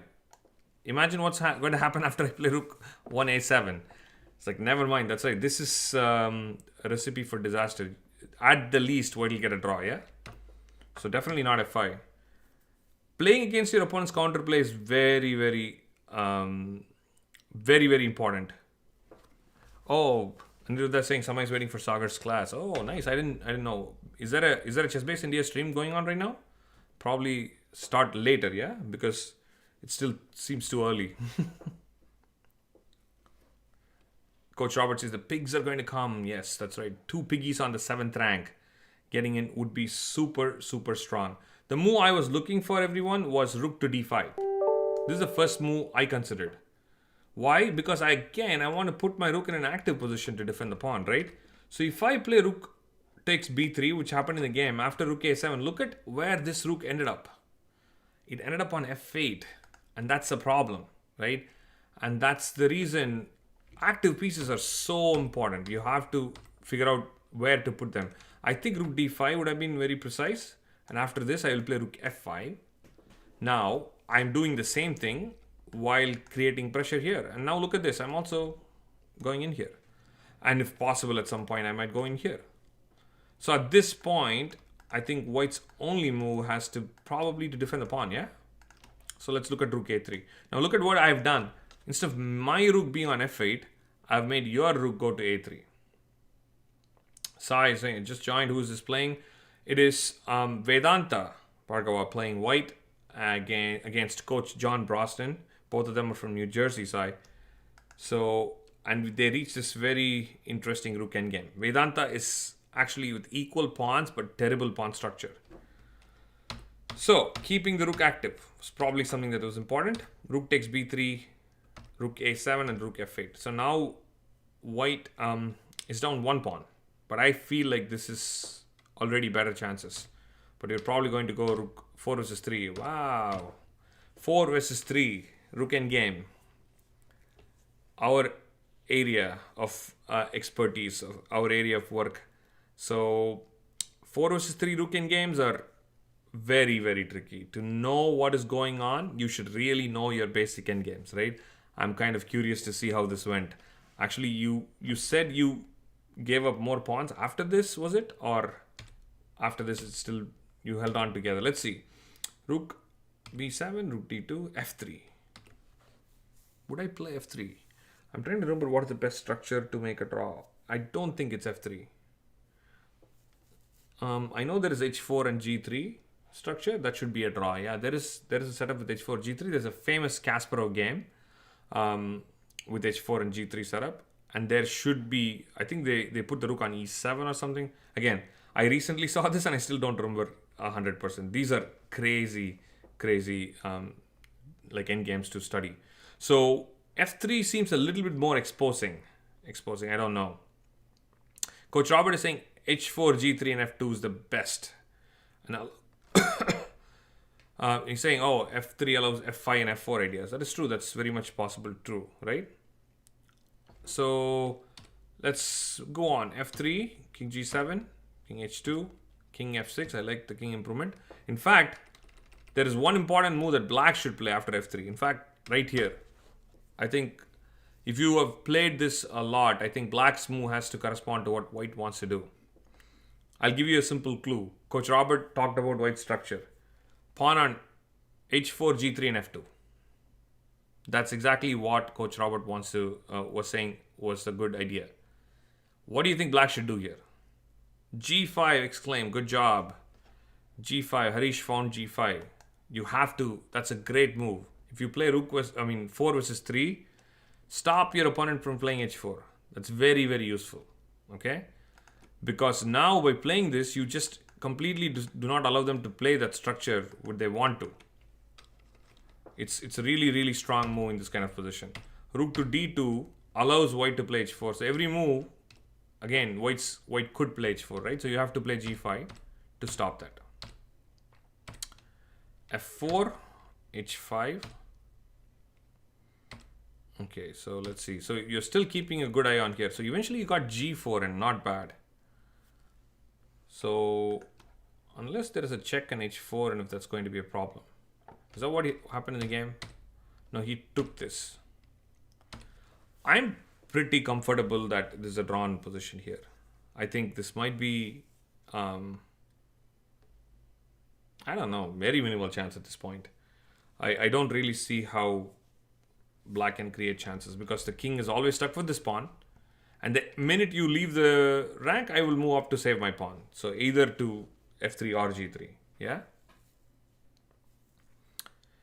Imagine what's going to happen after I play rook 1a7. It's like, never mind. That's right. This is a recipe for disaster. At the least, what you'll get a draw, yeah? So definitely not f5. Playing against your opponent's counterplay is very, very important. Oh, Aniruddha saying somebody's waiting for Sagar's class. Oh, nice. I didn't know. Is there a Chess Base India stream going on right now? Probably start later, yeah? Because it still seems too early. Coach Robert says the pigs are going to come. Yes, that's right. 2 piggies on the 7th rank. Getting in would be super strong. The move I was looking for, everyone, was rook to d5. This is the first move I considered. Why? Because I want to put my rook in an active position to defend the pawn, right? So if I play rook takes b3, which happened in the game, after rook a7, look at where this rook ended up. It ended up on f8. And that's a problem, right? And that's the reason active pieces are so important. You have to figure out where to put them. I think rook d5 would have been very precise. And after this, I will play rook f5. Now, I'm doing the same thing while creating pressure here. And now look at this. I'm also going in here. And if possible, at some point, I might go in here. So at this point, I think white's only move has to probably to defend the pawn, yeah? So let's look at rook a3. Now look at what I've done. Instead of my rook being on f8, I've made your rook go to a3. Sai is saying, just joined. Who is this playing? It is Vedanta Bhargava playing white against Coach John Broston. Both of them are from New Jersey, Sai. So, and they reached this very interesting rook endgame. Vedanta is actually with equal pawns, but terrible pawn structure. So, keeping the rook active was probably something that was important. Rook takes b3, rook a7, and rook f8. So now white is down 1 pawn. But I feel like this is already better chances. But you're probably going to go rook 4 versus 3. Wow. 4 versus 3. Rook endgame. Our area of expertise, of our area of work. So 4 versus 3 rook in games are very, very tricky. To know what is going on, you should really know your basic endgames, right? I'm kind of curious to see how this went. Actually, you said you gave up more pawns after this, was it? Or after this, it's still you held on together. Let's see. Rook b7, rook d2, f3. Would I play f3? I'm trying to remember what is the best structure to make a draw. I don't think it's f3. I know there is h4 and g3 structure. That should be a draw. Yeah, there is a setup with h4, g3. There's a famous Kasparov game with h4 and g3 setup. And there should be, I think they put the rook on e7 or something. Again, I recently saw this and I still don't remember 100%. These are crazy like endgames to study. So f3 seems a little bit more exposing. I don't know. Coach Robert is saying h4, g3 and f2 is the best. And he's saying, oh, f3 allows f5 and f4 ideas. That is true. That's very much possible true, right? So let's go on. f3, king g7, king h2, king f6. I like the king improvement. In fact, there is one important move that black should play after f3. In fact, right here. I think if you have played this a lot, I think black's move has to correspond to what white wants to do. I'll give you a simple clue. Coach Robert talked about white structure. Pawn on h4, g3 and f2. That's exactly what Coach Robert was saying was a good idea. What do you think black should do here? g5, exclaim, good job. g5, Harish found g5. You have to, that's a great move. If you play 4 versus 3, stop your opponent from playing h4. That's very, very useful. Okay? Because now by playing this, you just completely do not allow them to play that structure what they want to. It's a really, really strong move in this kind of position. Rook to d2 allows white to play h4. So every move, again, white could play h4, right? So you have to play g5 to stop that. f4, h5. Okay, so let's see. So you're still keeping a good eye on here. So eventually you got g4 and not bad. So unless there is a check on h4 and if that's going to be a problem. Is that what happened in the game? No, he took this. I'm pretty comfortable that there's a drawn position here. I think this might be, I don't know, very minimal chance at this point. I don't really see how black can create chances because the king is always stuck with this pawn. And the minute you leave the rank, I will move up to save my pawn. So either to f3 or g3. Yeah?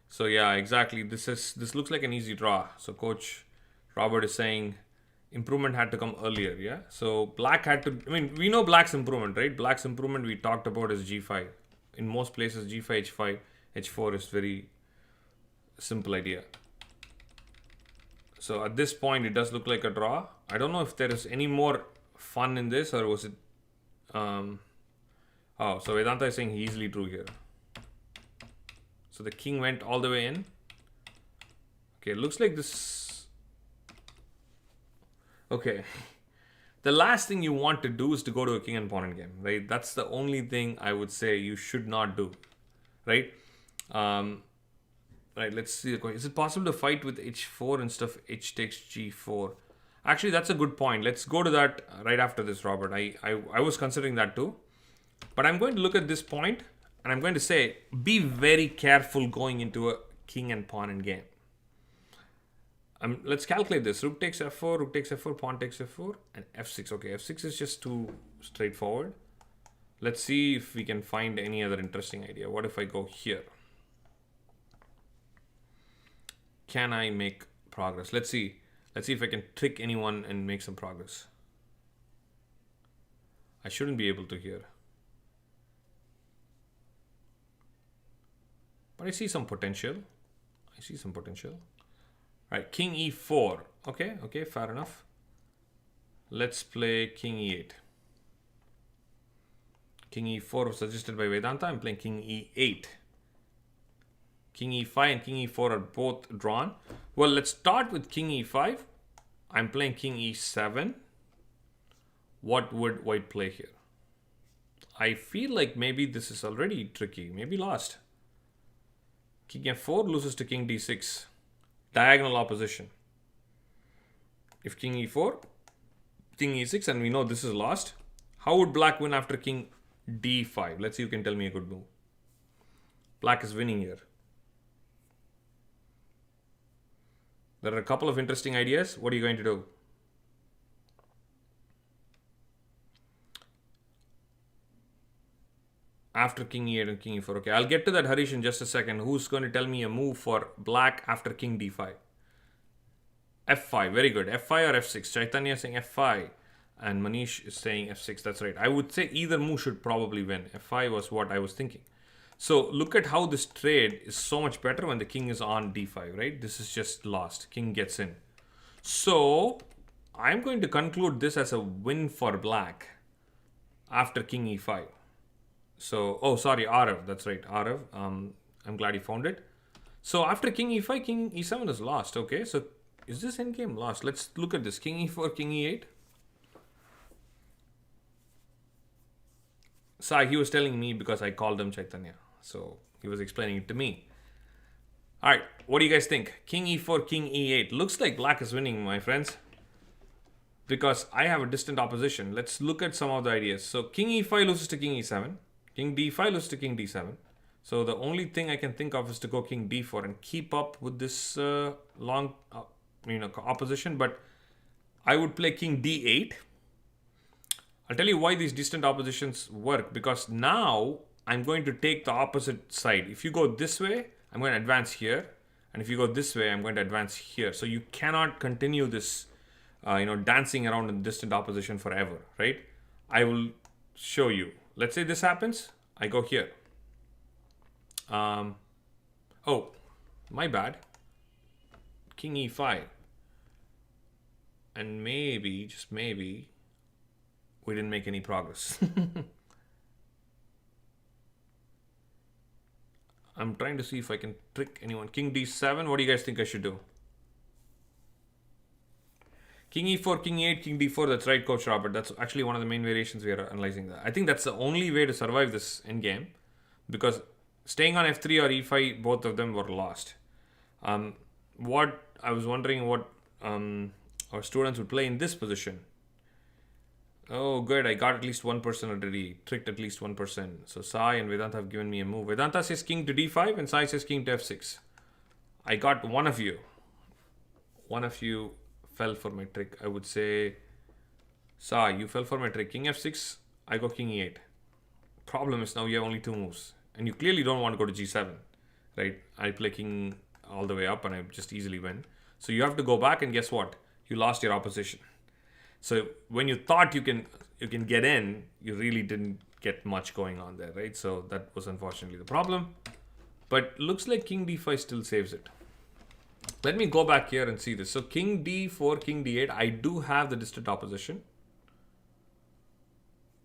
So yeah, exactly. This looks like an easy draw. So Coach Robert is saying improvement had to come earlier. Yeah. So black had to. I mean, we know black's improvement, right? Black's improvement we talked about is g5. In most places, g5, h5, h4 is very simple idea. So at this point, it does look like a draw. I don't know if there is any more fun in this or was it. Oh, so Vedanta is saying he easily drew here. So the king went all the way in. Okay, looks like this. Okay. The last thing you want to do is to go to a king and pawn in game, right? That's the only thing I would say you should not do, right? Right, let's see the question. Is it possible to fight with h4 instead of h takes g4? Actually, that's a good point. Let's go to that right after this, Robert. I was considering that too. But I'm going to look at this point and I'm going to say, be very careful going into a king and pawn in game. Let's calculate this. Rook takes f4, rook takes f4, pawn takes f4, and f6. Okay, f6 is just too straightforward. Let's see if we can find any other interesting idea. What if I go here? Can I make progress? Let's see. Let's see if I can trick anyone and make some progress. I shouldn't be able to here. But I see some potential. Right, king e4. Okay, fair enough. Let's play king e8. King e4 was suggested by Vedanta. I'm playing king e8. King e5 and king e4 are both drawn. Well, let's start with king e5. I'm playing king e7. What would white play here? I feel like maybe this is already tricky. Maybe lost. King f4 loses to king d6. Diagonal opposition. If king e4, king e6, and we know this is lost. How would black win after king d5? Let's see who can tell me a good move. Black is winning here. There are a couple of interesting ideas. What are you going to do? After king e8 and king e4. Okay, I'll get to that, Harish, in just a second. Who's going to tell me a move for black after king d5? f5. Very good. f5 or f6? Chaitanya is saying f5. And Manish is saying f6. That's right. I would say either move should probably win. f5 was what I was thinking. So look at how this trade is so much better when the king is on d5, right? This is just lost. King gets in. So I'm going to conclude this as a win for black after king e5. So, oh, sorry, Arav. That's right, Arav. I'm glad you found it. So after king e5, king e7 is lost. Okay, so is this endgame lost? Let's look at this. King e4, king e8. Sai, he was telling me because I called him Chaitanya. So he was explaining it to me. All right, what do you guys think? King e4, king e8. Looks like black is winning, my friends, because I have a distant opposition. Let's look at some of the ideas. So king e5 loses to king e7. King d5 loses to king d7. So the only thing I can think of is to go king d4 and keep up with this long opposition. But I would play king d8. I'll tell you why these distant oppositions work, because now I'm going to take the opposite side. If you go this way, I'm going to advance here, and if you go this way, I'm going to advance here. So you cannot continue this, dancing around in distant opposition forever, right? I will show you. Let's say this happens. I go here. Oh, my bad. King e5, and maybe, just maybe, we didn't make any progress. I'm trying to see if I can trick anyone. King d7, what do you guys think I should do? King e4, king e8, king d4, that's right, Coach Robert. That's actually one of the main variations we are analyzing. That. I think that's the only way to survive this endgame, because staying on f3 or e5, both of them were lost. What I was wondering what our students would play in this position. Oh, good. I got at least one person already. Tricked at least 1%. So Sai and Vedanta have given me a move. Vedanta says king to d5 and Sai says king to f6. I got one of you. One of you fell for my trick. I would say, Sai, you fell for my trick. King f6, I go king e8. Problem is now you have only two moves. And you clearly don't want to go to g7. Right? I play king all the way up and I just easily win. So you have to go back, and guess what? You lost your opposition. So when you thought you can get in, you really didn't get much going on there, right? So that was unfortunately the problem. But looks like king d5 still saves it. Let me go back here and see this. So king d4, king d8, I do have the distant opposition.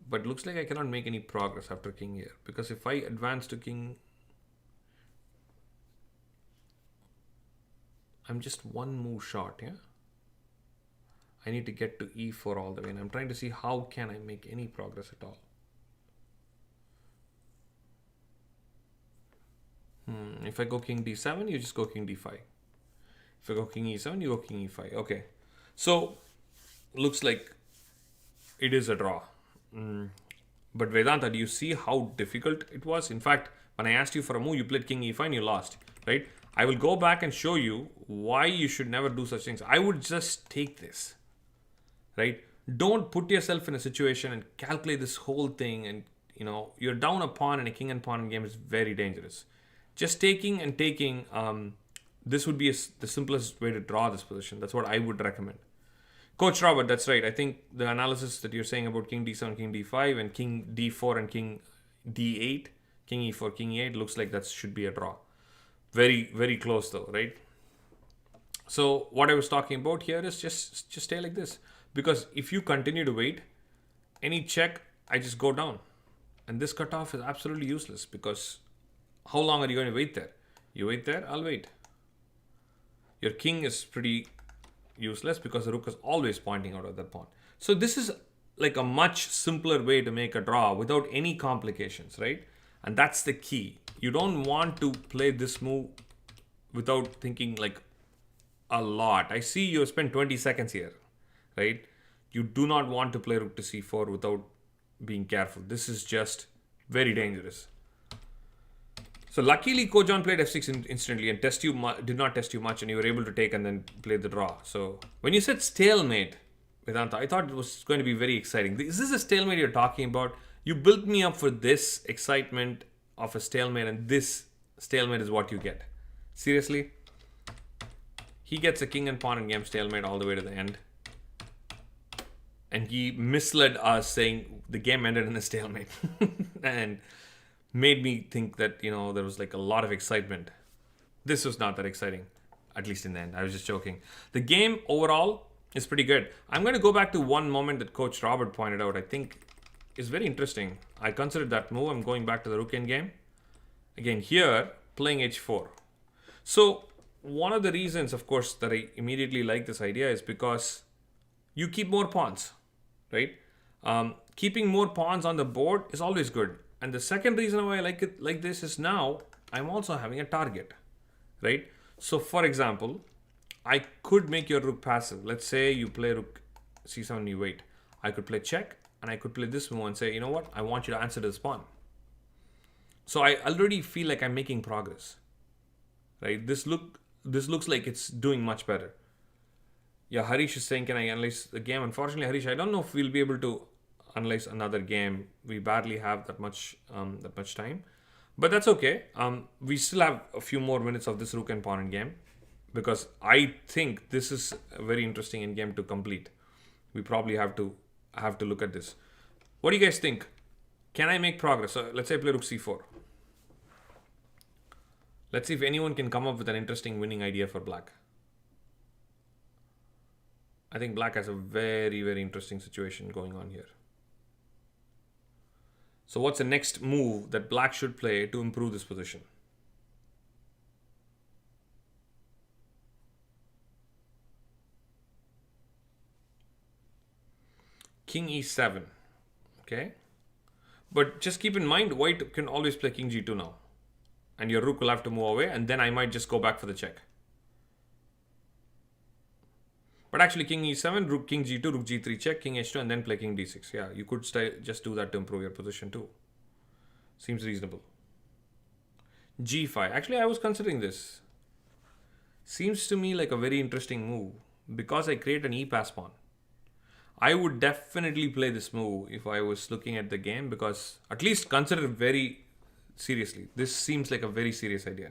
But looks like I cannot make any progress after king here. Because if I advance to king, I'm just one move short, yeah? I need to get to e4 all the way, and I'm trying to see how can I make any progress at all. If I go king d7, you just go king d5. If I go king e7, you go king e5. Okay. So, looks like it is a draw. But Vedanta, do you see how difficult it was? In fact, when I asked you for a move, you played king e5 and you lost, right? I will go back and show you why you should never do such things. I would just take this. Right? Don't put yourself in a situation and calculate this whole thing, and you're down a pawn in a king and pawn game is very dangerous. Just taking and taking, this would be the simplest way to draw this position. That's what I would recommend. Coach Robert, that's right. I think the analysis that you're saying about king d7, king d5, and king d4 and king d8, king e4, king e8 looks like that should be a draw. Very, very close though, right? So what I was talking about here is just stay like this. Because if you continue to wait, any check, I just go down. And this cutoff is absolutely useless, because how long are you going to wait there? You wait there, I'll wait. Your king is pretty useless because the rook is always pointing out at that pawn. So this is like a much simpler way to make a draw without any complications, right? And that's the key. You don't want to play this move without thinking like a lot. I see you spent 20 seconds here, right? You do not want to play rook to c4 without being careful. This is just very dangerous. So luckily, Kojan played f6 instantly and did not test you much, and you were able to take and then play the draw. So when you said stalemate, Vedanta, I thought it was going to be very exciting. Is this a stalemate you're talking about? You built me up for this excitement of a stalemate, and this stalemate is what you get. Seriously? He gets a king and pawn in game stalemate all the way to the end. And he misled us saying the game ended in a stalemate. And made me think that, you know, there was like a lot of excitement. This was not that exciting, at least in the end. I was just joking. The game overall is pretty good. I'm going to go back to one moment that Coach Robert pointed out. I think is very interesting. I considered that move. I'm going back to the rook endgame. Again, here, playing h4. So one of the reasons, of course, that I immediately like this idea is because you keep more pawns, right? Keeping more pawns on the board is always good. And the second reason why I like it like this is now I'm also having a target, right? So for example, I could make your rook passive. Let's say you play rook c7 and you wait. I could play check and I could play this move and say, you know what? I want you to answer this pawn. So I already feel like I'm making progress, right? This looks like it's doing much better. Yeah, Harish is saying, can I analyze the game? Unfortunately, Harish, I don't know if we'll be able to analyze another game. We barely have that much time, but that's okay. We still have a few more minutes of this rook and pawn in game because I think this is a very interesting in game to complete. We probably have to look at this. What do you guys think? Can I make progress? So let's say I play rook c4. Let's see if anyone can come up with an interesting winning idea for black. I think black has a very, very interesting situation going on here. So what's the next move that black should play to improve this position? King e7. Okay. But just keep in mind, white can always play king g2 now. And your rook will have to move away, and then I might just go back for the check. But actually, king e7, rook king g2, rook g3 check, king h2, and then play king d6. Yeah, you could just do that to improve your position too. Seems reasonable. g5. Actually, I was considering this. Seems to me like a very interesting move because I create an e-pass pawn. I would definitely play this move if I was looking at the game because at least consider it very seriously. This seems like a very serious idea.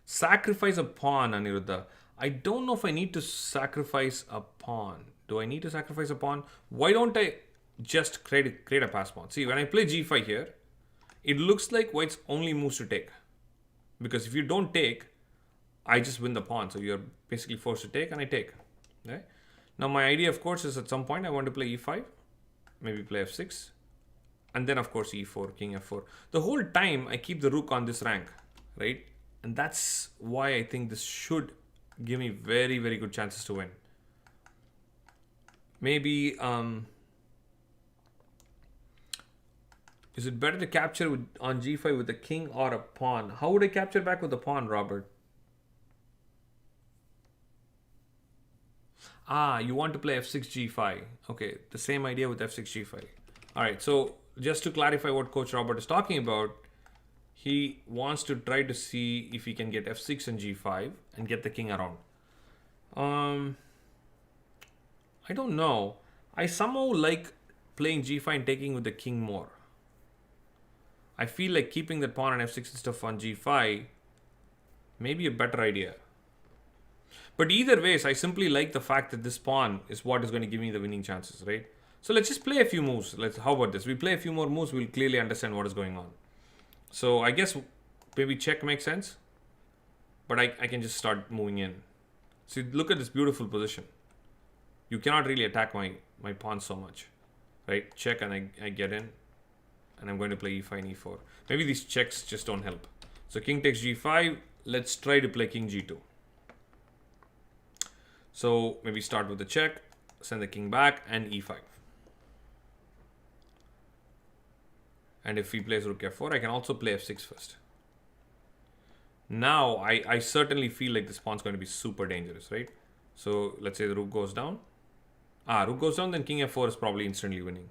Sacrifice a pawn, Aniruddha. I don't know if I need to sacrifice a pawn. Do I need to sacrifice a pawn? Why don't I just create a pass pawn? See, when I play g5 here, it looks like white's only moves to take. Because if you don't take, I just win the pawn. So you're basically forced to take and I take. Okay? Now my idea, of course, is at some point I want to play e5. Maybe play f6. And then, of course, e4, king f4. The whole time I keep the rook on this rank, right? And that's why I think this should give me very, very good chances to win. Maybe, is it better to capture on g5 with a king or a pawn? How would I capture back with a pawn, Robert? Ah, you want to play f6 g5. Okay, the same idea with f6 g5. All right, so just to clarify what Coach Robert is talking about, he wants to try to see if he can get f6 and g5 and get the king around. I don't know. I somehow like playing g5 and taking with the king more. I feel like keeping that pawn on f6 and stuff on g5 may be a better idea. But either ways, I simply like the fact that this pawn is what is going to give me the winning chances, right? So let's just play a few moves. How about this? We play a few more moves, we'll clearly understand what is going on. So I guess maybe check makes sense. But I can just start moving in. See, look at this beautiful position. You cannot really attack my pawn so much. Right? Check and I get in. And I'm going to play e5 and e4. Maybe these checks just don't help. So king takes g5. Let's try to play king g2. So maybe start with the check, send the king back, and e5. And if he plays rook f4, I can also play f6 first. Now, I certainly feel like this pawn's going to be super dangerous, right? So let's say the rook goes down. Rook goes down, then king f4 is probably instantly winning.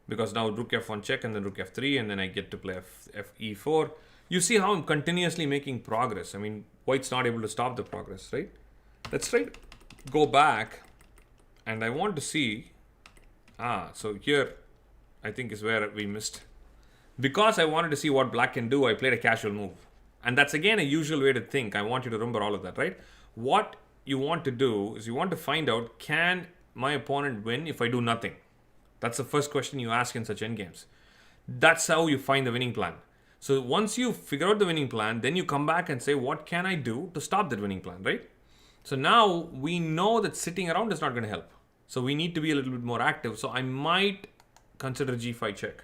Because now rook f1 check, and then rook f3, and then I get to play e4. You see how I'm continuously making progress. I mean, white's not able to stop the progress, right? Let's try to go back, and I want to see. So here, I think is where we missed. Because I wanted to see what black can do, I played a casual move. And that's again a usual way to think. I want you to remember all of that, right? What you want to do is you want to find out, can my opponent win if I do nothing? That's the first question you ask in such endgames. That's how you find the winning plan. So once you figure out the winning plan, then you come back and say, what can I do to stop that winning plan, right? So now we know that sitting around is not going to help. So we need to be a little bit more active. So I might consider g5 check.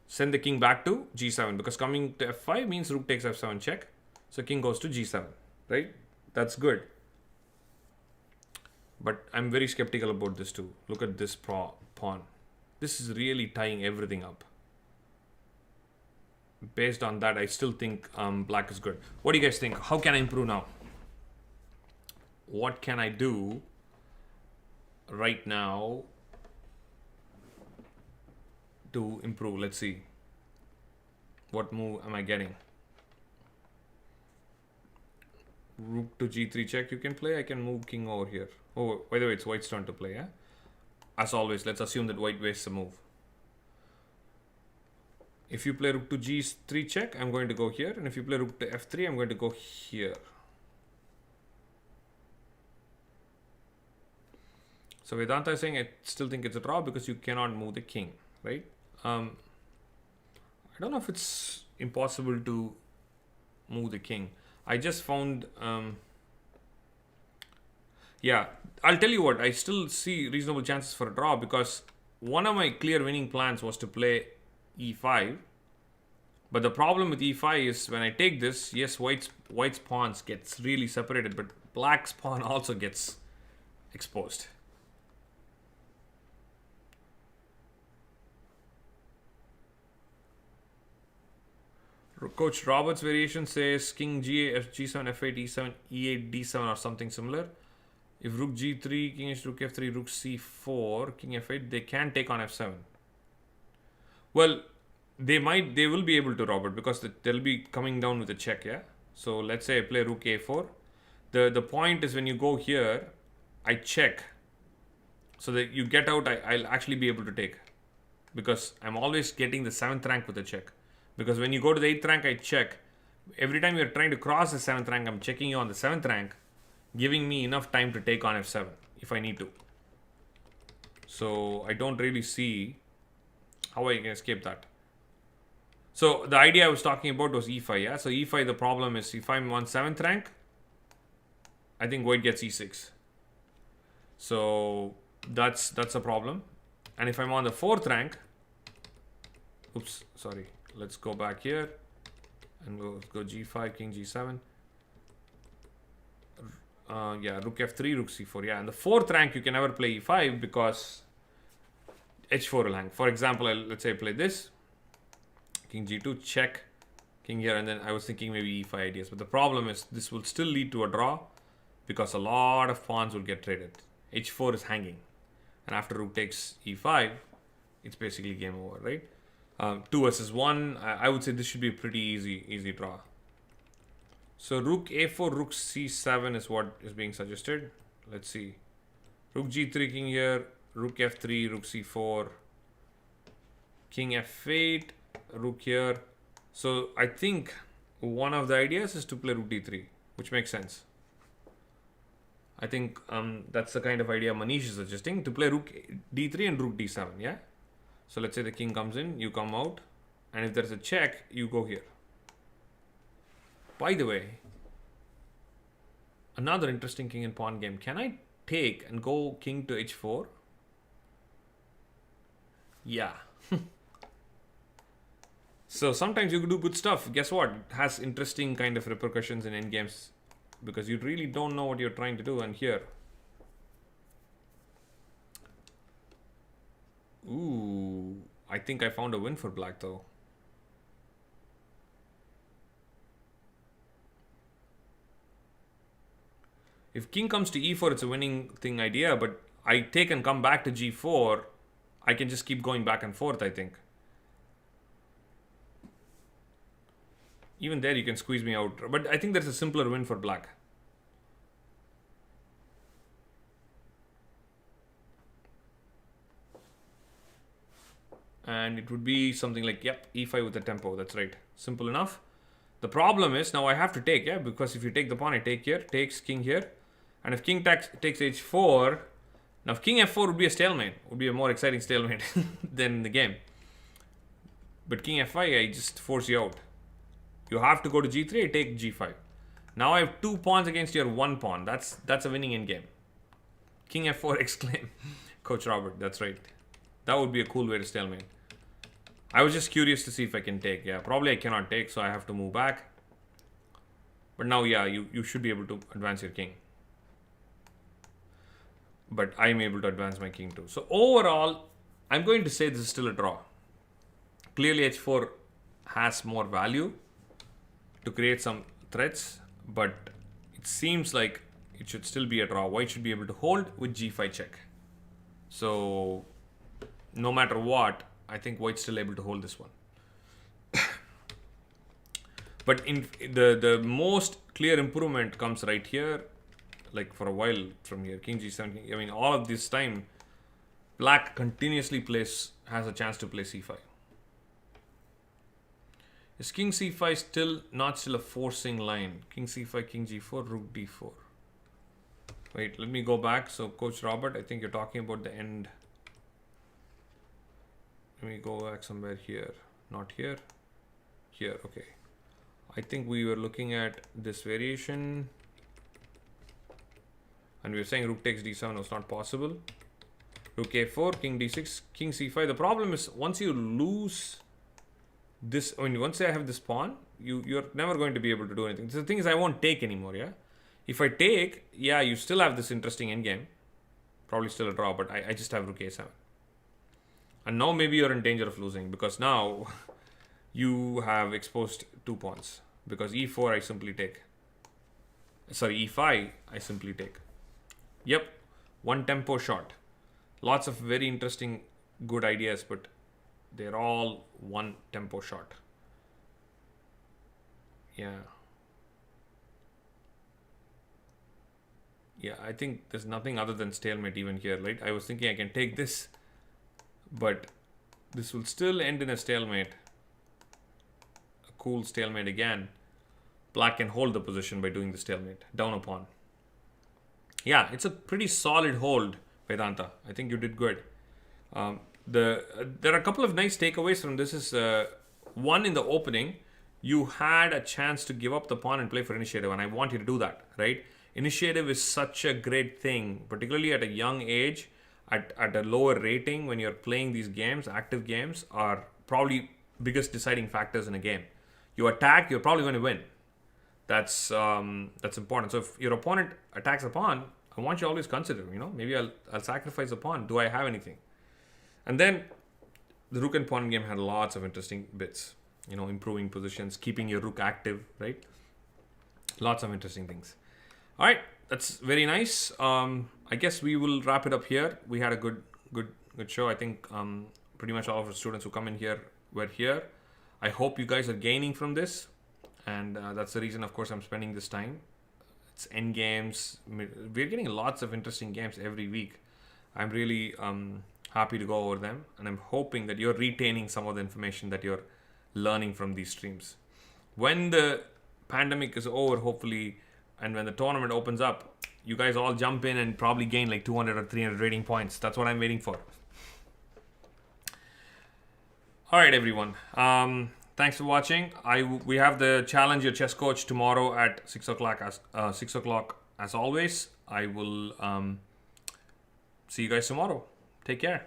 Send the king back to g7, because coming to f5 means rook takes f7 check. So king goes to g7, right? That's good. But I'm very skeptical about this too. Look at this pawn. This is really tying everything up. Based on that, I still think black is good. What do you guys think? How can I improve now? What can I do right now to improve? Let's see. What move am I getting? Rook to g3 check you can play. I can move king over here. Oh, by the way, it's white's turn to play, yeah? As always, let's assume that white wastes a move. If you play rook to g3 check, I'm going to go here. And if you play rook to f3, I'm going to go here. So Vedanta is saying I still think it's a draw because you cannot move the king, right? I don't know if it's impossible to move the king. I just found, yeah, I'll tell you what, I still see reasonable chances for a draw, because one of my clear winning plans was to play e5. But the problem with e5 is when I take this, yes, white's pawns gets really separated, but black's pawn also gets exposed. Coach Robert's variation says king g8, g7, f8, e7, e8, d7 or something similar. If rook g3, king h, rook f3, rook c4, king f8, they can take on f7. Well, they will be able to, Robert, because they'll be coming down with a check, yeah? So let's say I play rook a4. The point is when you go here, I check. So that you get out, I'll actually be able to take. Because I'm always getting the 7th rank with a check. Because when you go to the 8th rank, I check. Every time you're trying to cross the 7th rank, I'm checking you on the 7th rank, giving me enough time to take on f7 if I need to. So I don't really see how I can escape that. So the idea I was talking about was e5, yeah? So e5, the problem is if I'm on 7th rank, I think white gets e6. So that's a problem. And if I'm on the 4th rank, oops, sorry. Let's go back here and we'll go g5, king g7. Yeah, rook f3, rook c4. Yeah, and the 4th rank you can never play e5 because h4 will hang. For example, let's say I play this. King g2, check, king here, and then I was thinking maybe e5 ideas. But the problem is this will still lead to a draw because a lot of pawns will get traded. h4 is hanging. And after rook takes e5, it's basically game over, right? 2 versus 1, I would say this should be a pretty easy draw. So rook a4, rook c7 is what is being suggested. Let's see. Rook g3, king here, rook f3, rook c4, king f8, rook here. So I think one of the ideas is to play rook d3, which makes sense. I think that's the kind of idea Manish is suggesting, to play rook d3 and rook d7, yeah? So let's say the king comes in, you come out, and if there's a check, you go here. By the way, another interesting king and pawn game. Can I take and go king to h4? Yeah. So sometimes you can do good stuff. Guess what? It has interesting kind of repercussions in endgames. because you really don't know what you're trying to do. And here, ooh, I think I found a win for black though. If king comes to e4, it's a winning thing idea, but I take and come back to g4, I can just keep going back and forth, I think. Even there you can squeeze me out, but I think there's a simpler win for black. And it would be something like, yep, e5 with the tempo, that's right. Simple enough. The problem is, now I have to take, yeah, because if you take the pawn, I take here, takes king here. And if king takes h4, now if king f4 would be a stalemate, would be a more exciting stalemate than the game. But king f5, I just force you out. You have to go to g3, I take g5. Now I have 2 pawns against your 1 pawn. That's a winning endgame. King f4 exclaim. Coach Robert, that's right. That would be a cool way to stalemate. I was just curious to see if I can take. Yeah, probably I cannot take, so I have to move back. But now, yeah, you should be able to advance your king. But I'm able to advance my king too. So overall, I'm going to say this is still a draw. Clearly h4 has more value to create some threats, but it seems like it should still be a draw. White should be able to hold with g5 check. So no matter what, I think white's still able to hold this one. But in the most clear improvement comes right here, like for a while from here, king g7. I mean, all of this time, black continuously has a chance to play c5. Is king c5 still not a forcing line? King c5, king g4, rook d4. Wait, let me go back. So, Coach Robert, I think you're talking about the end. Let me go back somewhere here. Not here. Here, okay. I think we were looking at this variation. And we were saying rook takes d7 was not possible. Rook a4, king d6, king c5. The problem is once you lose this, I mean, once I have this pawn, you're never going to be able to do anything. So the thing is, I won't take anymore, yeah? If I take, yeah, you still have this interesting endgame. Probably still a draw, but I just have rook a7. And now maybe you're in danger of losing because now you have exposed 2 pawns. Because e4 I simply take. Sorry, e5 I simply take. Yep, one tempo shot. Lots of very interesting, good ideas, but they're all one tempo shot. Yeah. Yeah, I think there's nothing other than stalemate even here, right? I was thinking I can take this, but this will still end in a stalemate. A cool stalemate again. Black can hold the position by doing the stalemate. Down a pawn. Yeah, it's a pretty solid hold, Vedanta. I think you did good. There are a couple of nice takeaways from this. Is one, in the opening, you had a chance to give up the pawn and play for initiative, and I want you to do that, right? Initiative is such a great thing, particularly at a young age, at a lower rating. When you're playing these games, active games are probably biggest deciding factors in a game. You attack, you're probably going to win. That's important. So if your opponent attacks a pawn, I want you to always consider, maybe I'll sacrifice a pawn. Do I have anything? And then the rook and pawn game had lots of interesting bits. Improving positions, keeping your rook active, right? Lots of interesting things. All right, that's very nice. I guess we will wrap it up here. We had a good show. I think pretty much all of our students who come in here were here. I hope you guys are gaining from this. And that's the reason, of course, I'm spending this time. It's end games. We're getting lots of interesting games every week. I'm really happy to go over them. And I'm hoping that you're retaining some of the information that you're learning from these streams. When the pandemic is over, hopefully, and when the tournament opens up, you guys all jump in and probably gain like 200 or 300 rating points. That's what I'm waiting for. All right, everyone. Thanks for watching. We have the Challenge Your Chess Coach tomorrow at 6 o'clock as always. I will see you guys tomorrow. Take care.